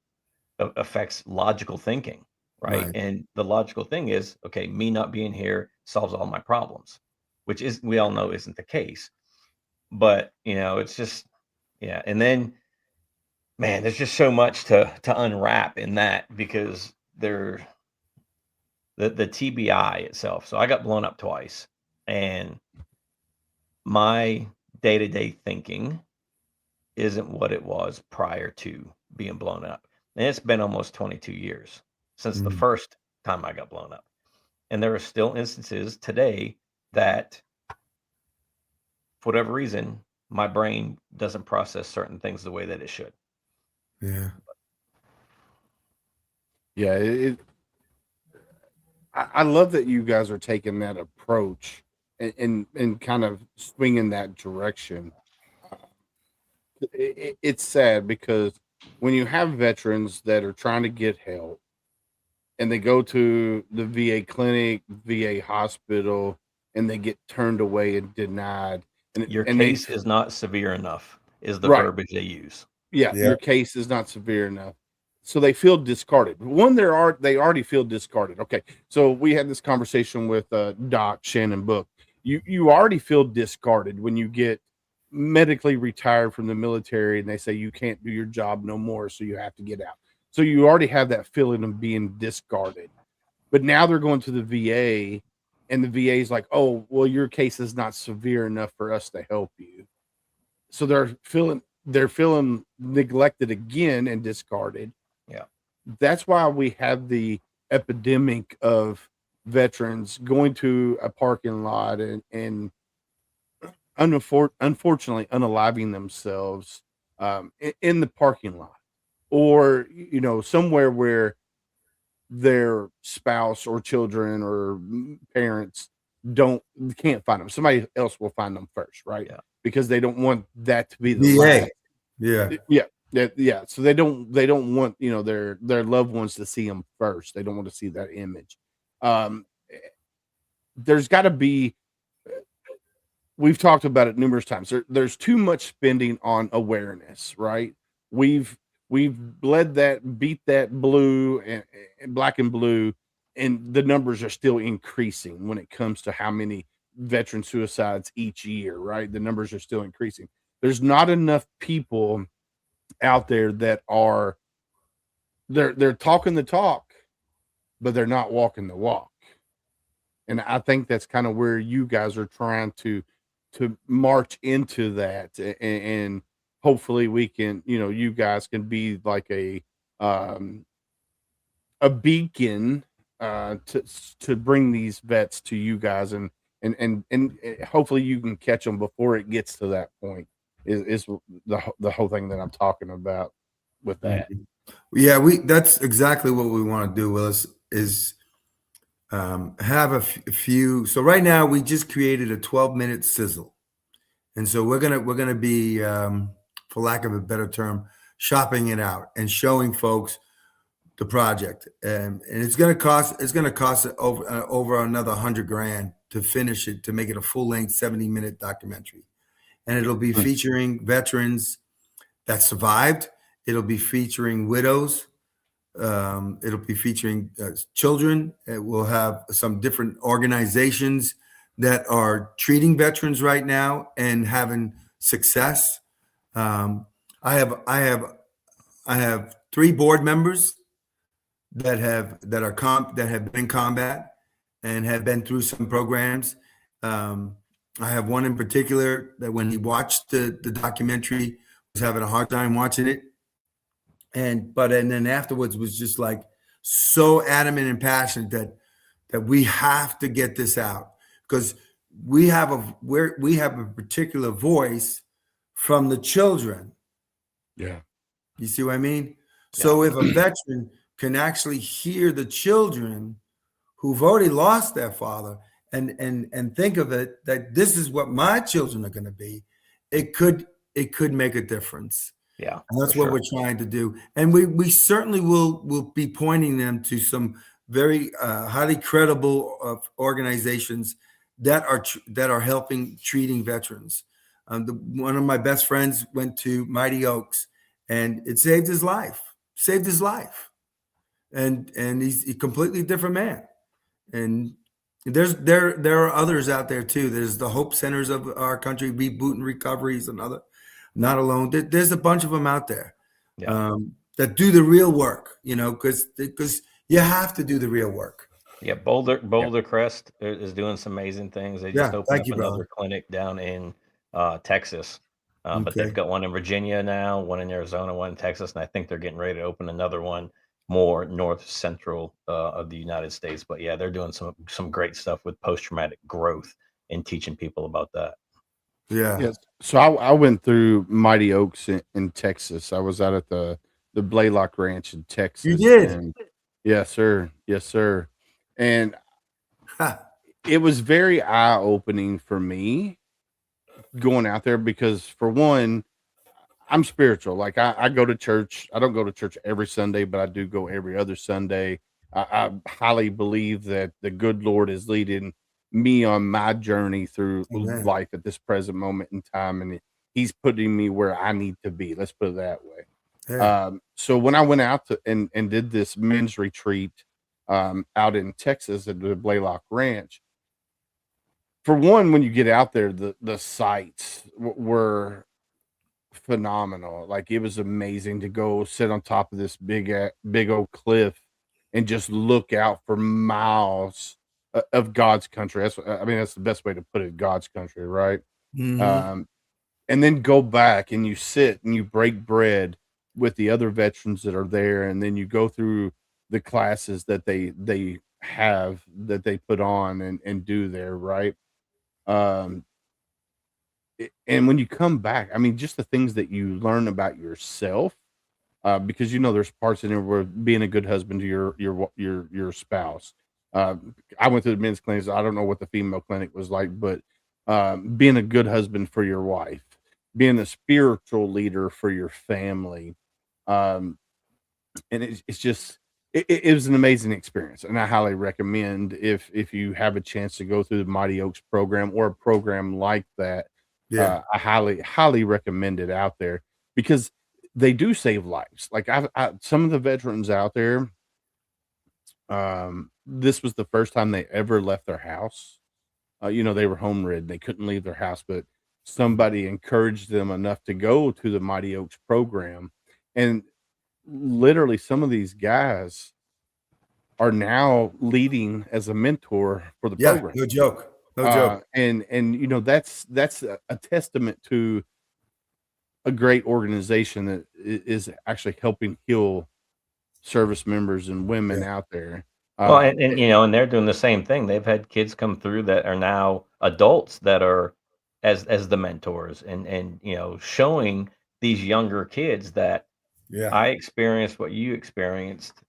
affects logical thinking, right? right. And the logical thing is, okay, me not being here solves all my problems, which is, we all know, isn't the case. But it's just, yeah. And then, man, there's just so much to unwrap in that, because the TBI itself. So I got blown up twice, and my day-to-day thinking isn't what it was prior to being blown up. And it's been almost 22 years since the Mm, first time I got blown up. And there are still instances today that, for whatever reason, my brain doesn't process certain things the way that it should. yeah, Yeah, I love that you guys are taking that approach and kind of swinging that direction. It's sad because when you have veterans that are trying to get help and they go to the VA clinic, VA hospital, and they get turned away and denied, Your and they case is not severe enough, is the right. verbiage they use. Yeah, yeah, your case is not severe enough. So they feel discarded. One, they already feel discarded. Okay. So we had this conversation with Doc Shannon Book. You already feel discarded when you get medically retired from the military and they say you can't do your job no more, so you have to get out. So you already have that feeling of being discarded. But now they're going to the VA and the VA is like, oh, well, your case is not severe enough for us to help you. So they're feeling neglected again and discarded. Yeah. That's why we have the epidemic of veterans going to a parking lot and unfortunately unaliving themselves in the parking lot, or somewhere where their spouse or children or parents can't find them. Somebody else will find them first, right? Yeah. Because they don't want that to be the VA. last. Yeah, Yeah. So they don't want their loved ones to see them first. They don't want to see that image. Um, there's got to be. We've talked about it numerous times. There's too much spending on awareness, right? We've beat that blue and black and blue, and the numbers are still increasing when it comes to how many veteran suicides each year, right? The numbers are still increasing. There's not enough people out there that are they're talking the talk, but they're not walking the walk. And I think that's kind of where you guys are trying to march into that, and hopefully we can, you guys can be like um a beacon to bring these vets to you guys, and hopefully you can catch them before it gets to that point. Is the whole thing that I'm talking about with that. Mhm. Yeah, that's exactly what we want to do, Willis, is have a few. So right now we just created a 12-minute sizzle. And so we're gonna be, for lack of a better term, shopping it out and showing folks the project. And it's gonna cost over another 100 grand to finish it, to make it a full-length 70-minute documentary. And it'll be Mm. featuring veterans that survived. It'll be featuring widows. It'll be featuring children. We'll have some different organizations that are treating veterans right now and having success. Um, I have 3 board members that have been in combat and have been through some programs. I have one in particular that when he watched the documentary was having a hard time watching it, and then afterwards was just like so adamant and passionate that we have to get this out, because we have a particular voice from the children. Yeah. You see what I mean? Yeah. So if a veteran can actually hear the children who've already lost their father and think of it that this is what my children are going to be, it could make a difference. Yeah, And that's for what sure. we're trying to do. And we certainly will be pointing them to some very highly credible organizations that are helping treating veterans. One of my best friends went to Mighty Oaks, and it saved his life. Saved his life, and he's a completely different man. And there are others out there too. There's the Hope Centers of our country, Reboot and Recovery is another. Not alone. There's a bunch of them out there Yeah. that do the real work. Because you have to do the real work. Yeah, Boulder Crest is doing some amazing things. They just Yeah, opened thank up you, brother. another clinic down in Texas, but they've Okay. got one in Virginia now, one in Arizona, one in Texas, and I think they're getting ready to open another one more north central of the United States. But yeah, they're doing some great stuff with post traumatic growth and teaching people about that. Yeah. Yes. So I went through Mighty Oaks in Texas. I was out at the Blaylock Ranch in You Texas, did. and yes, sir, yes, sir. And Ha. it was very eye opening for me going out there because, for one, I'm spiritual. Like I go to church. I don't go to church every Sunday, but I do go every other Sunday. I highly believe that the good Lord is leading me on my journey through Amen. life at this present moment in time, and He's putting me where I need to be. Let's put it that way. Yeah. So when I went out and did this men's retreat out in Texas at the Blaylock Ranch, for one, when you get out there, the sights were phenomenal. Like, it was amazing to go sit on top of this big old cliff and just look out for miles of God's country. I mean, that's the best way to put it. God's country, right? Mhm. Um, and then go back and you sit and you break bread with the other veterans that are there, and then you go through the classes that they have that they put on and do there, right? Um, and when you come back, I mean, just the things that you learn about yourself, because there's parts in there where being a good husband to your spouse. Uh, I went to the men's clinics. I don't know what the female clinic was like, but being a good husband for your wife, being a spiritual leader for your family, um, and it's just it was an amazing experience, and I highly recommend if you have a chance to go through the Mighty Oaks program or a program like that. Yeah. I highly recommend it out there because they do save lives. Like, some of the veterans out there, this was the first time they ever left their house. They were home rid, they couldn't leave their house, but somebody encouraged them enough to go to the Mighty Oaks program, and literally some of these guys are now leading as a mentor for the Yeah, program. no joke. No joke. And you know, that's a testament to a great organization that is actually helping heal service members and women Yeah. out there. Well, and you know, and they're doing the same thing. They've had kids come through that are now adults that are as the mentors and you know, showing these younger kids that Yeah. I experienced what you experienced.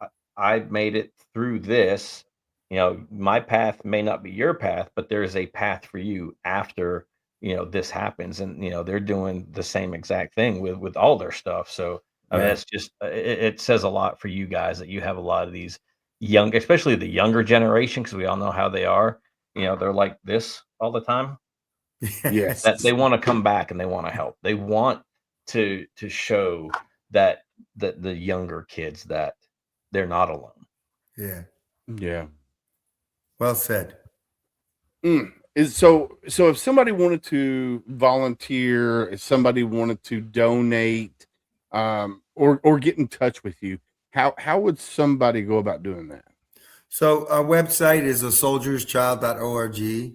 I, I made it through this. You know, my path may not be your path, but there is a path for you after, you know, this happens. And, you know, they're doing the same exact thing with all their stuff. So I mean, Yeah. it's just it says a lot for you guys that you have a lot of these young, especially the younger generation, because we all know how they are. You know, they're like this all the time. Yes. That they want to come back and they want to help. They want to show that the younger kids that they're not alone. Yeah. Yeah. Well said. Is so if somebody wanted to volunteer, if somebody wanted to donate, or get in touch with you, how would somebody go about doing that? So our website is asoldierschild.org.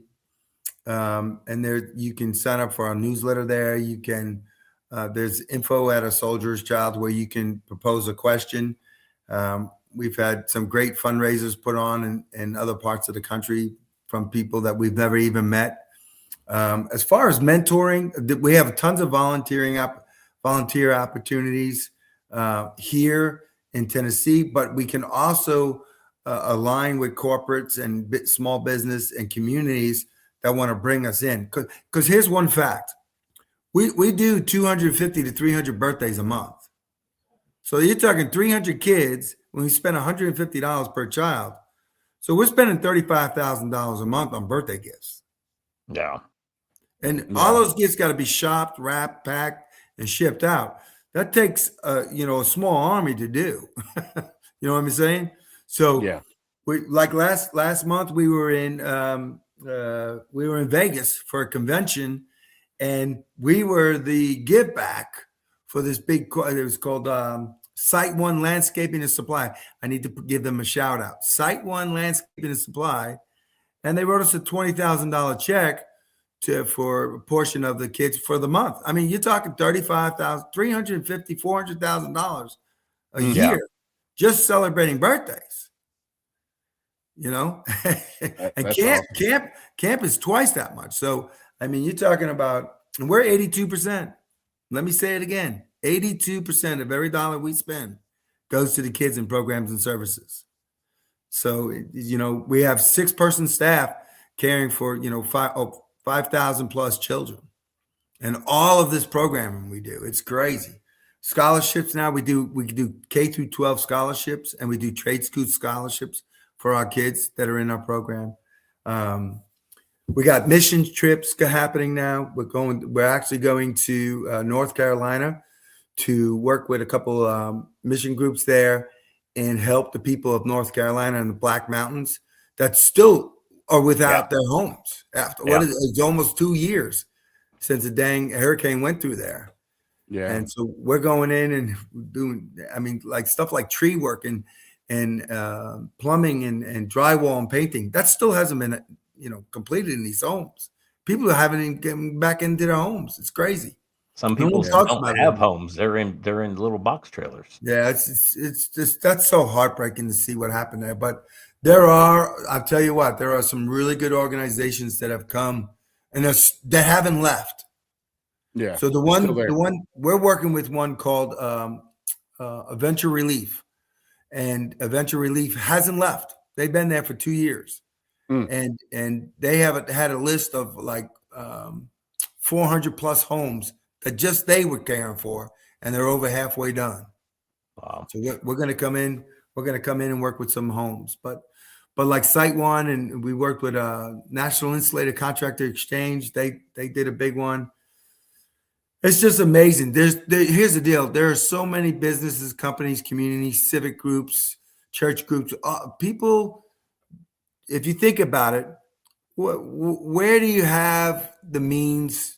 And there you can sign up for our newsletter there. You can, there's info at a soldier's child where you can propose a question. We've had some great fundraisers put on in other parts of the country from people that we've never even met. As far as mentoring, we have tons of volunteer opportunities here in Tennessee, but we can also align with corporates and small business and communities that want to bring us in. Because here's one fact. We do 250 to 300 birthdays a month. So you're talking 300 kids when we spend $150 per child. So we're spending $35,000 a month on birthday gifts. Yeah. And all those gifts got to be shopped, wrapped, packed, and shipped out. That takes a small army to do. You know what I'm saying? So Yeah. we like last month we were in Vegas for a convention, and we were the give back for this big. It was called Site One Landscaping and Supply. I need to give them a shout out. Site One Landscaping and Supply, and they wrote us a $20,000 check for a portion of the kids for the month. I mean, you're talking $35,000, $350,000, $400,000 a year just celebrating birthdays. You know, and camp is twice that much. So I mean, you're talking about, and we're 82%. Let me say it again: 82% of every dollar we spend goes to the kids in programs and services. So we have 6-person staff caring for 5,000 plus children, and all of this programming we do. It's crazy. Scholarships now we do K through 12 scholarships, and we do trade school scholarships for our kids that are in our program. We got mission trips happening now. We're actually going to North Carolina to work with a couple mission groups there and help the people of North Carolina and the Black Mountains that still are without their homes. After it's almost 2 years since the dang hurricane went through there. Yeah. And so we're going in and doing, like stuff like tree work and plumbing and drywall and painting. That still hasn't been, completed in these homes. People haven't even gotten back into their homes. It's crazy. Some people don't have homes. They're in little box trailers. Yeah, it's just, that's so heartbreaking to see what happened there. But I'll tell you what, there are some really good organizations that have come and that haven't left. Yeah. So the one we're working with, one called Adventure Relief, and Adventure Relief hasn't left. They've been there for 2 years, and they have had a list of like 400 plus homes that just they were caring for, and they're over halfway done. Wow. So we're going to come in. We're going to come in and work with some homes, but like Site One, and we worked with National Insulated Contractor Exchange. They did a big one. It's just amazing. Here's the deal. There are so many businesses, companies, communities, civic groups, church groups, people. If you think about it, where do you have the means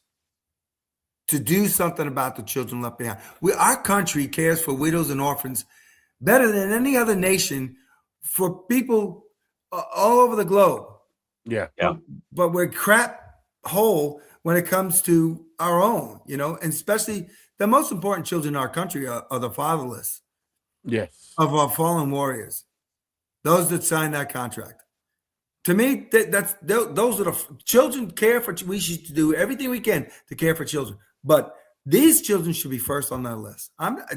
to do something about the children left behind? Our country cares for widows and orphans better than any other nation for people all over the globe. Yeah. Yeah. But we're crap hole when it comes to our own, and especially the most important children in our country are the fatherless Yes. of our fallen warriors, those that signed that contract. To me, those are the children care for. We should do everything we can to care for children, but these children should be first on that list.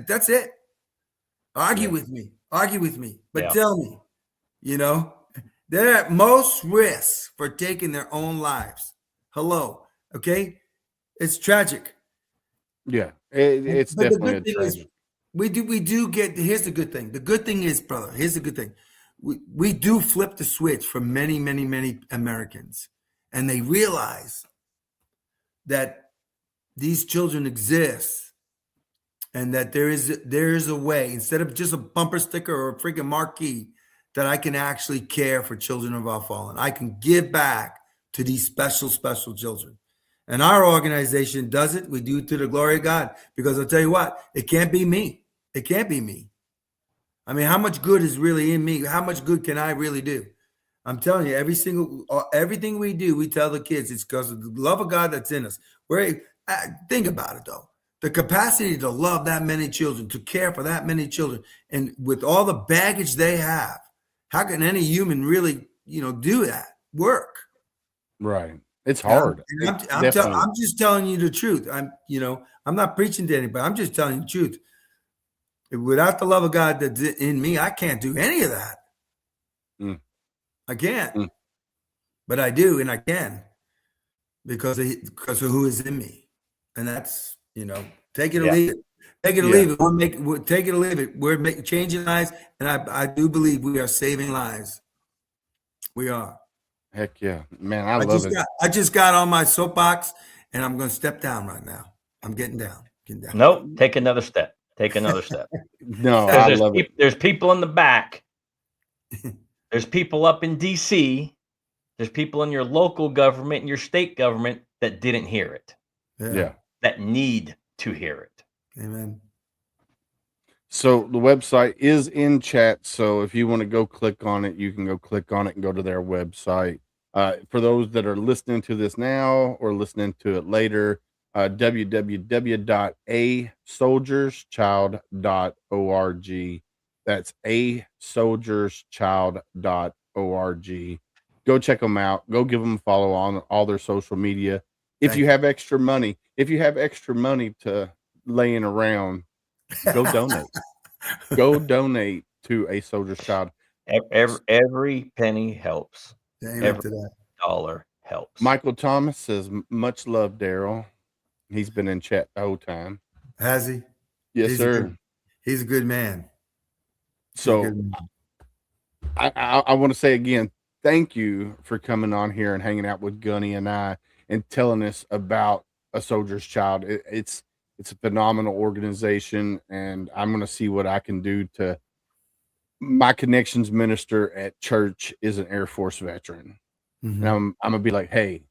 That's it. Argue with me, but Yeah. tell me, they're at most risk for taking their own lives. Hello, okay, it's tragic. Yeah, it's But the definitely a good thing is, tragedy. we do get. Here's the good thing. The good thing is, brother. Here's the good thing. We do flip the switch for many, many, many Americans, and they realize that these children exist, and that there is a way, instead of just a bumper sticker or a freaking marquee, that I can actually care for children of our fallen. I can give back to these special, special children. And our organization does it. We do it to the glory of God. Because I'll tell you what, it can't be me. It can't be me. I mean, how much good is really in me? How much good can I really do? I'm telling you, everything we do, we tell the kids it's because of the love of God that's in us. Think about it though. The capacity to love that many children, to care for that many children, and with all the baggage they have, how can any human really, do that work? Right. It's hard. I'm just telling you the truth. I'm not preaching to anybody. I'm just telling you the truth. Without the love of God that's in me, I can't do any of that. I can't. But I do, and I can because of who is in me. And that's, take it or leave it. Take it or leave it. Take it or leave it. We're changing lives, and I do believe we are saving lives. We are. Heck yeah, man! I love it. I just got on my soapbox, and I'm going to step down right now. I'm getting down. Nope. Take another step. Take another step. No, I love it. There's people in the back. There's people up in DC. There's people in your local government and your state government that didn't hear it. Yeah. That need to hear it. Amen. So the website is in chat. So if you want to go click on it, you can go click on it and go to their website. For those that are listening to this now or listening to it later, www.asoldierschild.org. That's asoldierschild.org. Go check them out. Go give them a follow on all their social media. If you have extra money to laying around, go donate. Go donate to A Soldier's Child. Every penny helps. Every dollar helps. Michael Thomas says, much love, Daryl. He's been in chat the whole time. Has he? Yes, sir. He's a good man. So I want to say again, thank you for coming on here and hanging out with Gunny and I and telling us about A Soldier's Child. It's a phenomenal organization, and I'm going to see what I can do to. My connections minister at church is an Air Force veteran. Mm-hmm. And I'm going to be like, hey,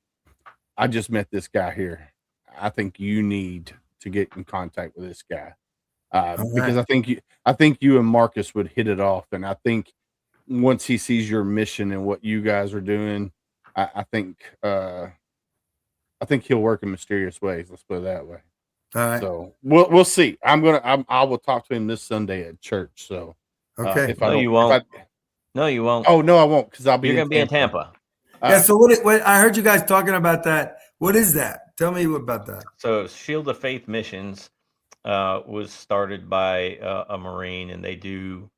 I just met this guy here. I think you need to get in contact with this guy. Because I think you and Marcus would hit it off. And I think once he sees your mission and what you guys are doing, I think he'll work in mysterious ways. Let's put it that way. All right. So we'll see. I will talk to him this Sunday at church. So okay. You won't. No, you won't. Oh no, I won't, because you're going to be in Tampa. Yeah. So what? I heard you guys talking about that. What is that? Tell me about that. So Shield of Faith Missions was started by a Marine, and they do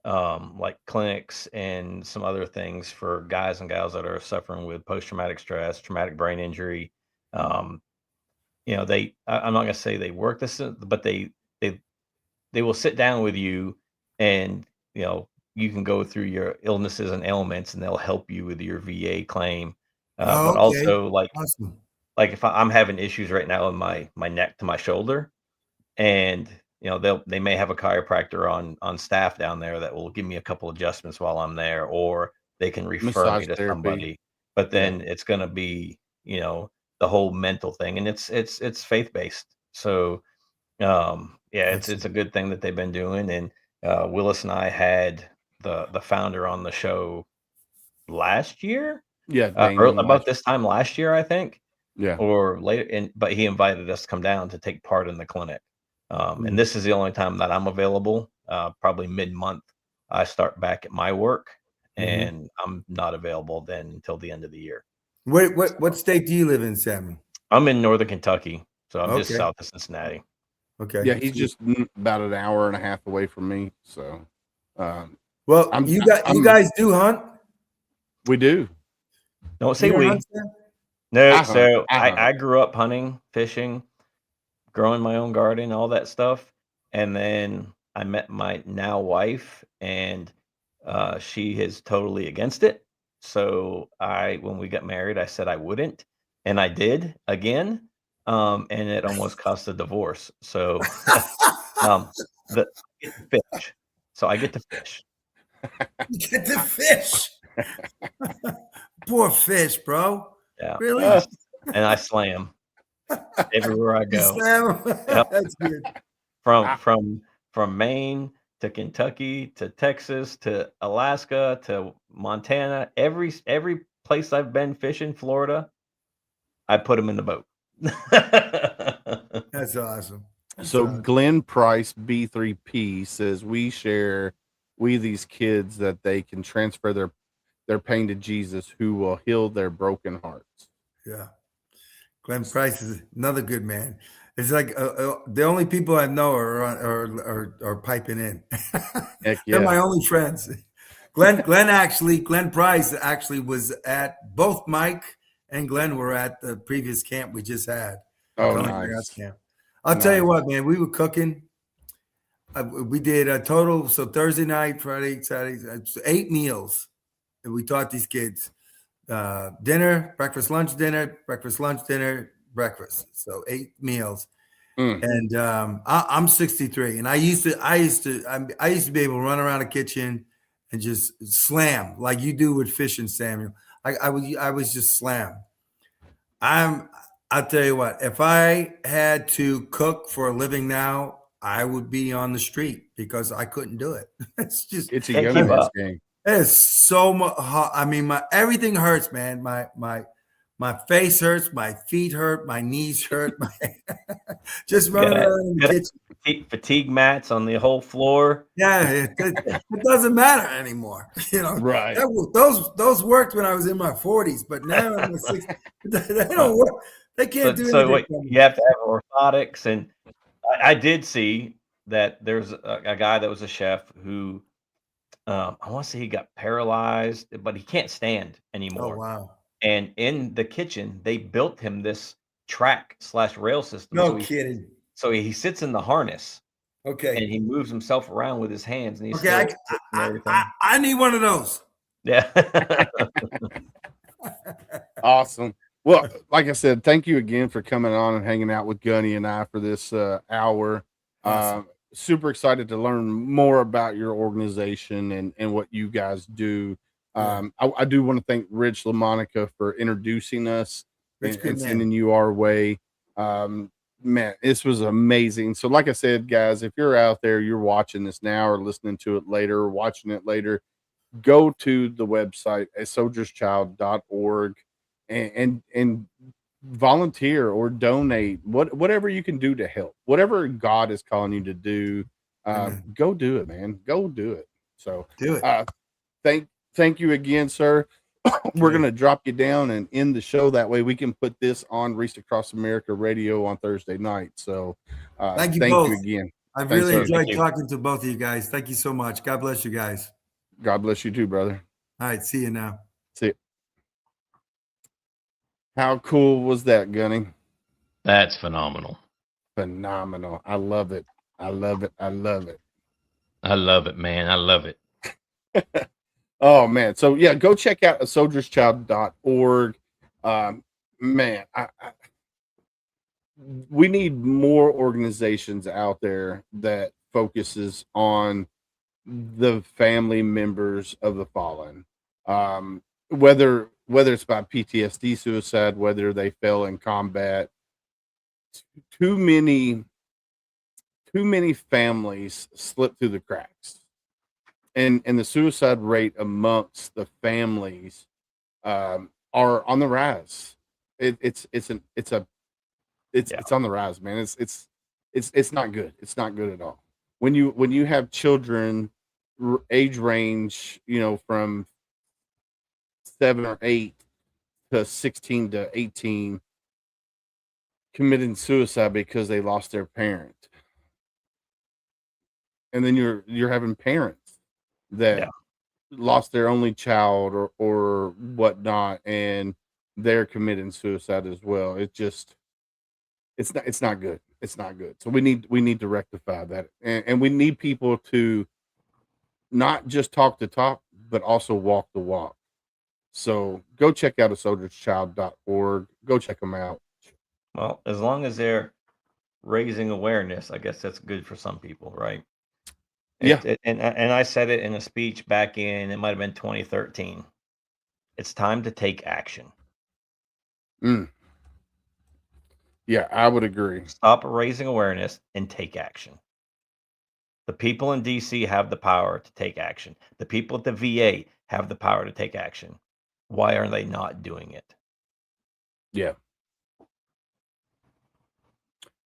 like clinics and some other things for guys and gals that are suffering with post-traumatic stress, traumatic brain injury. I'm not going to say they work this, but they will sit down with you, and you can go through your illnesses and ailments, and they'll help you with your VA claim. But also awesome. Like if I'm having issues right now in my neck to my shoulder, and they may have a chiropractor on staff down there that will give me a couple adjustments while I'm there, or they can refer me to somebody. But then it's going to be the whole mental thing, and it's faith based. So it's a good thing that they've been doing. And Willis and I had the founder on the show last year, Yeah, or Damon. about this time last year, I think, Yeah. or later. But he invited us to come down to take part in the clinic. And this is the only time that I'm available. Probably mid-month, I start back at my work, and I'm not available then until the end of the year. What state do you live in, Samuel? I'm in northern Kentucky, so I'm just Okay. south of Cincinnati. Okay. Yeah, he's just about an hour and a half away from me. So, Well, you guys do hunt? we do. Don't say You don't we. hunt, Sam? No, I hunt. so I hunt. I grew up hunting, fishing, growing my own garden, all that stuff. And then I met my now wife, and she is totally against it. So when we got married, I said I wouldn't, and I did again, and it almost cost a divorce. So um, I get to fish. So I get to fish. You get the fish. Poor fish, bro. Yeah, Really? and I slam everywhere I You go. slam 'em? Yep. That's good. From Maine to Kentucky to Texas to Alaska to Montana, every place I've been fishing, Florida, I put them in the boat. That's awesome. So Glenn Price B3P says we these kids that they can transfer their pain to Jesus, who will heal their broken hearts. Yeah. Glenn Price is another good man. It's like the only people I know are piping in. Heck They're my yeah. only friends. Glenn Price actually was at both Mike and Glenn were at the previous camp we just had. Oh, Culinary nice. Arts Camp. I'll tell you what, man, we were cooking. We did a total, so Thursday night, Friday, Saturday, 8 meals. And we taught these kids dinner, breakfast, lunch, dinner, breakfast. So 8 meals. And I'm 63, and I used to be able to run around the kitchen and just slam like you do with fishing, Samuel. I was just slam. I'll tell you what, if I had to cook for a living now, I would be on the street because I couldn't do it. It's a Can't young keep man's up. game. it's so much. I mean, everything hurts, man. My face hurts, my feet hurt, my knees hurt. Just running around in the kitchen. Fatigue mats on the whole floor. Yeah, it doesn't matter anymore. You know, Right. those worked when I was in my 40s, but now in my 60s, they don't work. They can't do So anything. what, you have to have orthotics, and I did see that there's a guy that was a chef who I want to say he got paralyzed, but he can't stand Oh anymore. wow! And in the kitchen, they built him this track/rail system. No kidding. So he sits in the harness, Okay. and he moves himself around with his hands, and he's Okay. still sitting and everything. I need one of those. Yeah. Awesome. Well, like I said, thank you again for coming on and hanging out with Gunny and I for this hour. Awesome. Super excited to learn more about your organization and what you guys do. I do want to thank Rich LaMonica for introducing us and sending you our way. Man, this was amazing. So like I said, guys, if you're out there, you're watching this now or listening to it later or watching it later, go to the website at soldierschild.org and volunteer or donate whatever you can do to help, whatever God is calling you to do. Go do it, man. Go do it. So do it. Thank you again, sir. We're going to drop you down and end the show. That way we can put this on Reached Across America radio on Thursday night. So thank you both. you again. I've really enjoyed talking to both of you guys. Thank you so much. God bless you guys. God bless you too, brother. All right. See you now. See you. How cool was that, Gunny? That's phenomenal. Phenomenal. I love it. I love it. I love it. I love it, man. I love it. Oh man. So yeah, go check out soldierschild.org. Man, we need more organizations out there that focuses on the family members of the fallen. Whether it's by PTSD, suicide, whether they fell in combat. Too many families slip through the cracks. and the suicide rate amongst the families are on the rise. It's Yeah. on the rise, man. It's not good. It's not good at all. When you have children age range, from 7 or 8 to 16 to 18 committing suicide because they lost their parent. And then you're having parents that Yeah. lost their only child or whatnot, and they're committing suicide as well. It's not good. It's not good. So we need to rectify that, and we need people to not just talk the talk, but also walk the walk. So go check out asoldierschild.org. Go check them out. Well, as long as they're raising awareness, I guess that's good for some people, right? Yeah. And I said it in a speech back in, it might have been 2013. It's time to take action. Mm. Yeah, I would agree. Stop raising awareness and take action. The people in DC have the power to take action. The people at the VA have the power to take action. Why are they not doing it? Yeah.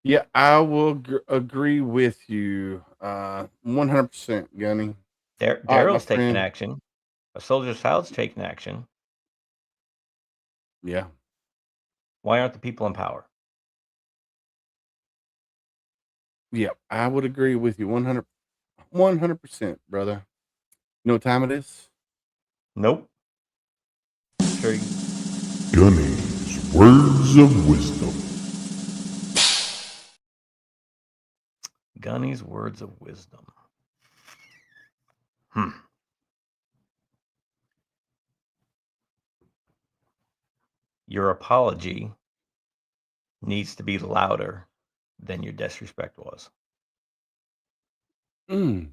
Yeah, I will agree with you 100%, Gunny. All right, my Daryl's taking friend. action. A soldier's child's taking action. Yeah. Why aren't the people in power? Yeah, I would agree with you 100%, brother. You know what time it is? Nope. Sure. Gunny's words of wisdom. Gunny's words of wisdom. Your apology needs to be louder than your disrespect was. That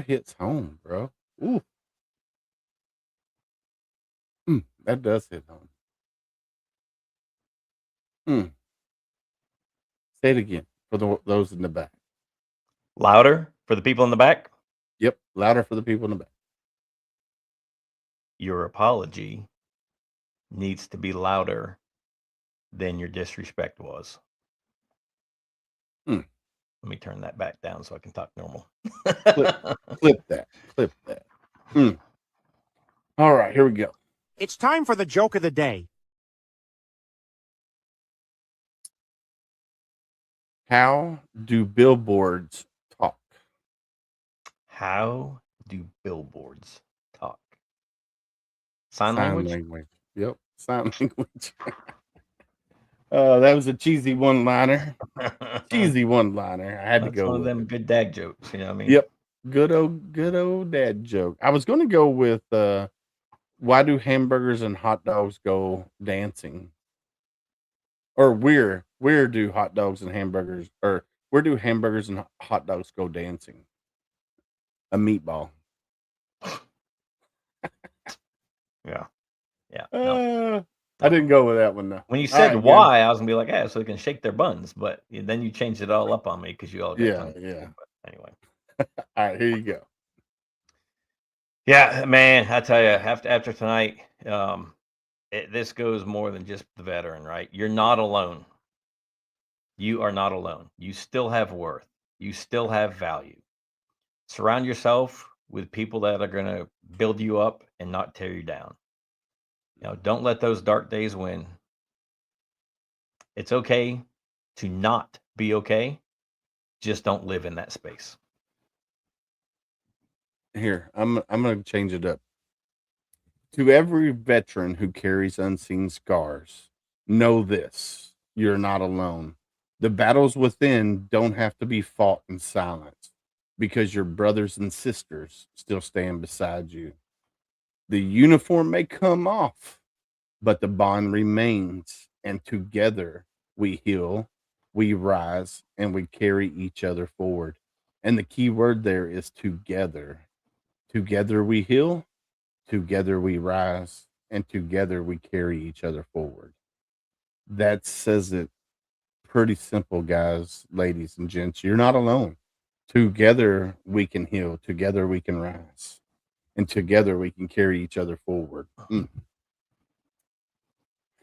hits home, bro. Ooh. That does hit home. Say it again for those in the back. Louder for the people in the back? Yep, louder for the people in the back. Your apology needs to be louder than your disrespect was. Let me turn that back down so I can talk normal. Clip that. All right, here we go. It's time for the joke of the day. How do billboards talk? How do billboards talk? Sign language? Yep, sign language. That was a cheesy one-liner. Cheesy one-liner. I had to go one of with them it. good dad jokes, you know what I mean? Yep. Good old dad joke. I was going to go with why do hamburgers and hot dogs go dancing? Or where do hot dogs and hamburgers, or where do hamburgers and hot dogs go dancing? A meatball. Yeah. No. I didn't go with that one though. When you All said right, why, I was gonna be like, yeah, so they can shake their buns, but then you changed it all up on me because you all got Yeah. But anyway. All right, here you go. Yeah, man, I tell you, after tonight, this goes more than just the veteran, right? You're not alone. You are not alone. You still have worth. You still have value. Surround yourself with people that are going to build you up and not tear you down. Don't let those dark days win. It's okay to not be okay. Just don't live in that space. Here, I'm going to change it up. To every veteran who carries unseen scars, know this: you're not alone. The battles within don't have to be fought in silence, because your brothers and sisters still stand beside you. The uniform may come off, but the bond remains, and together we heal, we rise, and we carry each other forward. And the key word there is together. Together we heal, together we rise, and together we carry each other forward. That says it pretty simple, guys, ladies, and gents. You're not alone. Together we can heal. Together we can rise. And together we can carry each other forward.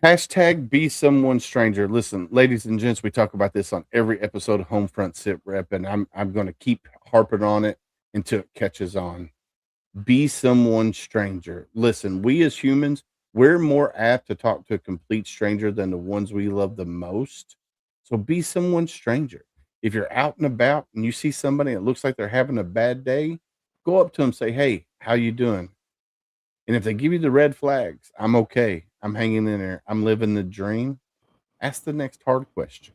Hashtag be someone stranger. Listen, ladies and gents, we talk about this on every episode of Homefront SitRep, and I'm going to keep harping on it until it catches on. Be someone stranger. Listen, we as humans, we're more apt to talk to a complete stranger than the ones we love the most. So be someone stranger. If you're out and about and you see somebody that looks like they're having a bad day, go up to them, say, "Hey, how you doing?" And if they give you the red flags, "I'm okay. I'm hanging in there. I'm living the dream." Ask the next hard question.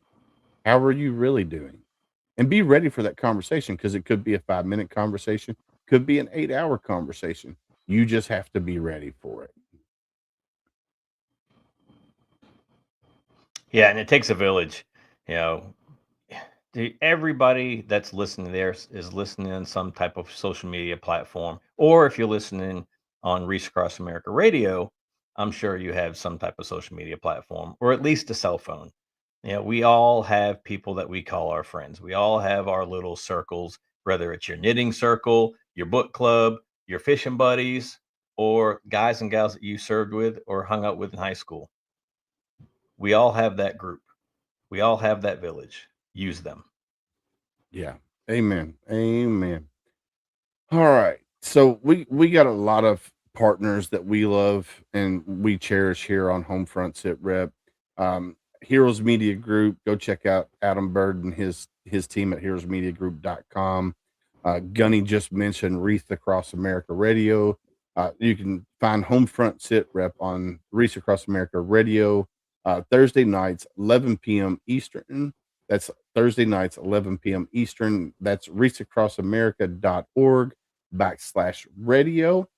How are you really doing? And be ready for that conversation, because it could be a 5-minute conversation, could be an 8-hour conversation. You just have to be ready for it. Yeah, and it takes a village. You know, everybody that's listening there is listening on some type of social media platform, or if you're listening on Reach Across America Radio, I'm sure you have some type of social media platform, or at least a cell phone. We all have people that we call our friends. We all have our little circles, whether it's your knitting circle, your book club, your fishing buddies, or guys and gals that you served with or hung out with in high school. We all have that group. We all have that village. Use them. Yeah. Amen. Amen. All right. So we got a lot of partners that we love and we cherish here on Homefront SitRep. Heroes Media Group. Go check out Adam Bird and his team at heroesmediagroup.com. Gunny just mentioned Wreath Across America Radio. You can find Homefront SitRep on Wreath Across America Radio Thursday nights, 11 p.m. Eastern. That's Thursday nights, 11 p.m. Eastern. That's reachacrossamerica.org/radio.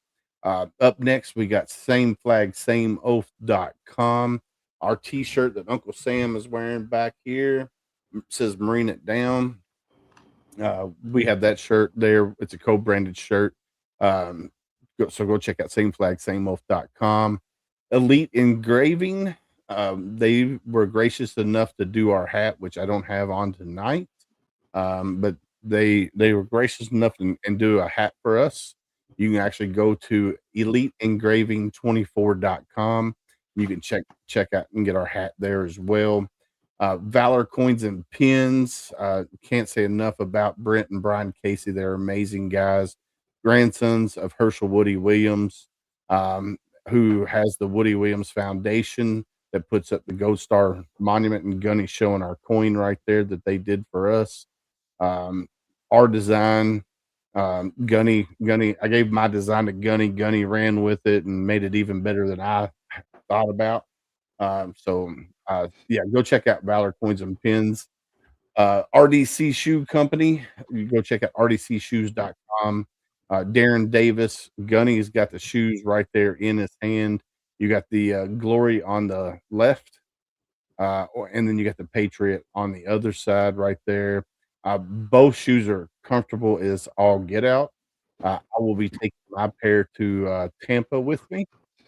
Up next, we got sameflagsameoath.com. Our t-shirt that Uncle Sam is wearing back here says "Marine It Down." We have that shirt there. It's a co-branded shirt. So go check out sameflagsameoath.com. Elite Engraving. They were gracious enough to do our hat, which I don't have on tonight. But they were gracious enough and do a hat for us. You can actually go to eliteengraving24.com. You can check out and get our hat there as well. Valor Coins and Pins. Can't say enough about Brent and Brian Casey. They're amazing guys. Grandsons of Herschel Woody Williams, who has the Woody Williams Foundation that puts up the Gold Star Monument, and Gunny showing our coin right there that they did for us. Our design, Gunny, I gave my design to Gunny. Gunny ran with it and made it even better than I thought about. Yeah, go check out Valor Coins and Pins. RDC Shoe Company. You go check out rdcshoes.com. Darren Davis, Gunny's got the shoes right there in his hand. You got the Glory on the left, and then you got the Patriot on the other side right there. Both shoes are comfortable as all get out. I will be taking my pair to Tampa with me.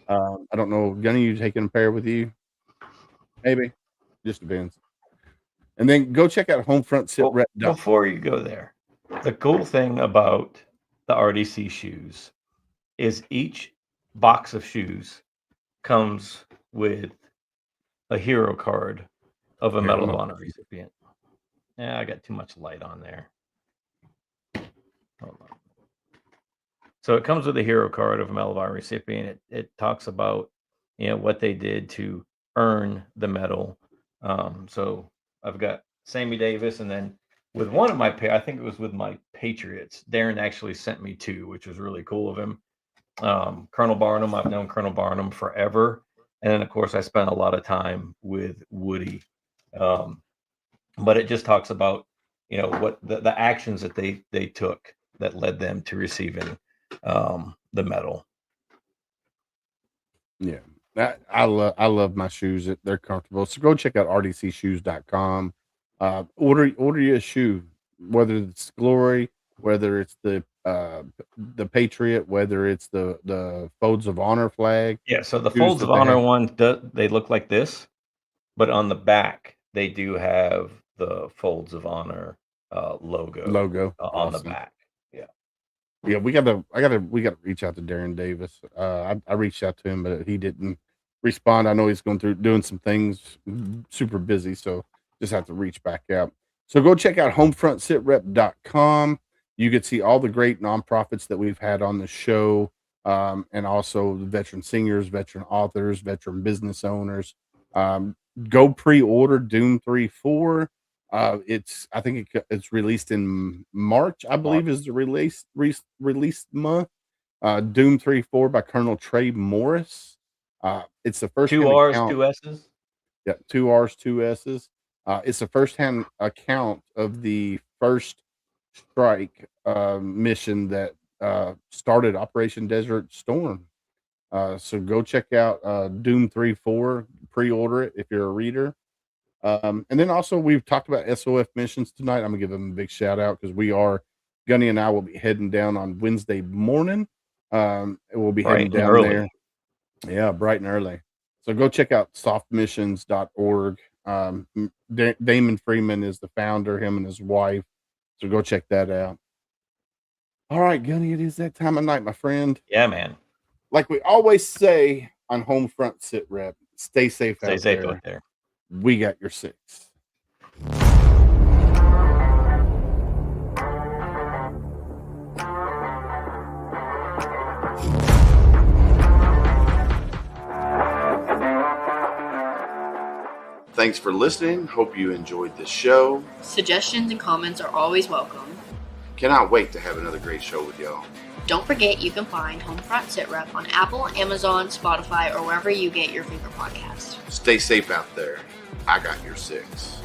I don't know, Gunny, you taking a pair with you? Maybe. Just depends. And then go check out Homefront SitRep. Before you go there, the cool thing about the RDC shoes is each box of shoes comes with a hero card of a Medal of Honor recipient. Yeah, I got too much light on there. Hold on. So it comes with a hero card of a Medal of Honor recipient. It talks about what they did to earn the medal. So I've got Sammy Davis, and then with one of my I think it was with my Patriots, Darren actually sent me two, which was really cool of him. Colonel Barnum, I've known Colonel Barnum forever. And then, of course, I spent a lot of time with Woody. But it just talks about, what the actions that they took that led them to receiving the medal. Yeah. I love my shoes. They're comfortable. So go check out rdcshoes.com. Order you a shoe, whether it's Glory, whether it's the Patriot, whether it's the Folds of Honor flag. Yeah, so the Folds of Honor one, they look like this, but on the back they do have the Folds of Honor logo on the Awesome. back. Yeah. Yeah, we gotta reach out to Darren Davis. I reached out to him, but he didn't respond. I know he's going through doing some things, super busy, so just have to reach back out. So go check out HomeFrontSitRep.com. You can see all the great nonprofits that we've had on the show, and also the veteran singers, veteran authors, veteran business owners. Go pre-order Doom 3-4. I think it's released in March, I believe, is the release month. Doom 3-4 by Colonel Trey Morris. It's the first 2 hand R's, account. 2 S's. Yeah, 2 R's, 2 S's. It's a first-hand account of the first strike mission that started Operation Desert Storm. So go check out Doom 3-4. Pre-order it if you're a reader. And then also we've talked about SOF missions tonight. I'm gonna give them a big shout out because Gunny and I will be heading down on Wednesday morning. And we'll be heading Bright and down early. there. Yeah, bright and early. So go check out softmissions.org. Damon Freeman is the founder, him and his wife. So go check that out. All right, Gunny, it is that time of night, my friend. Yeah, man. Like we always say on Homefront SitRep, stay safe Stay out safe there. out there. We got your 6. Thanks for listening. Hope you enjoyed this show. Suggestions and comments are always welcome. Cannot wait to have another great show with y'all. Don't forget you can find Homefront SitRep on Apple, Amazon, Spotify, or wherever you get your favorite podcasts. Stay safe out there. I got your 6.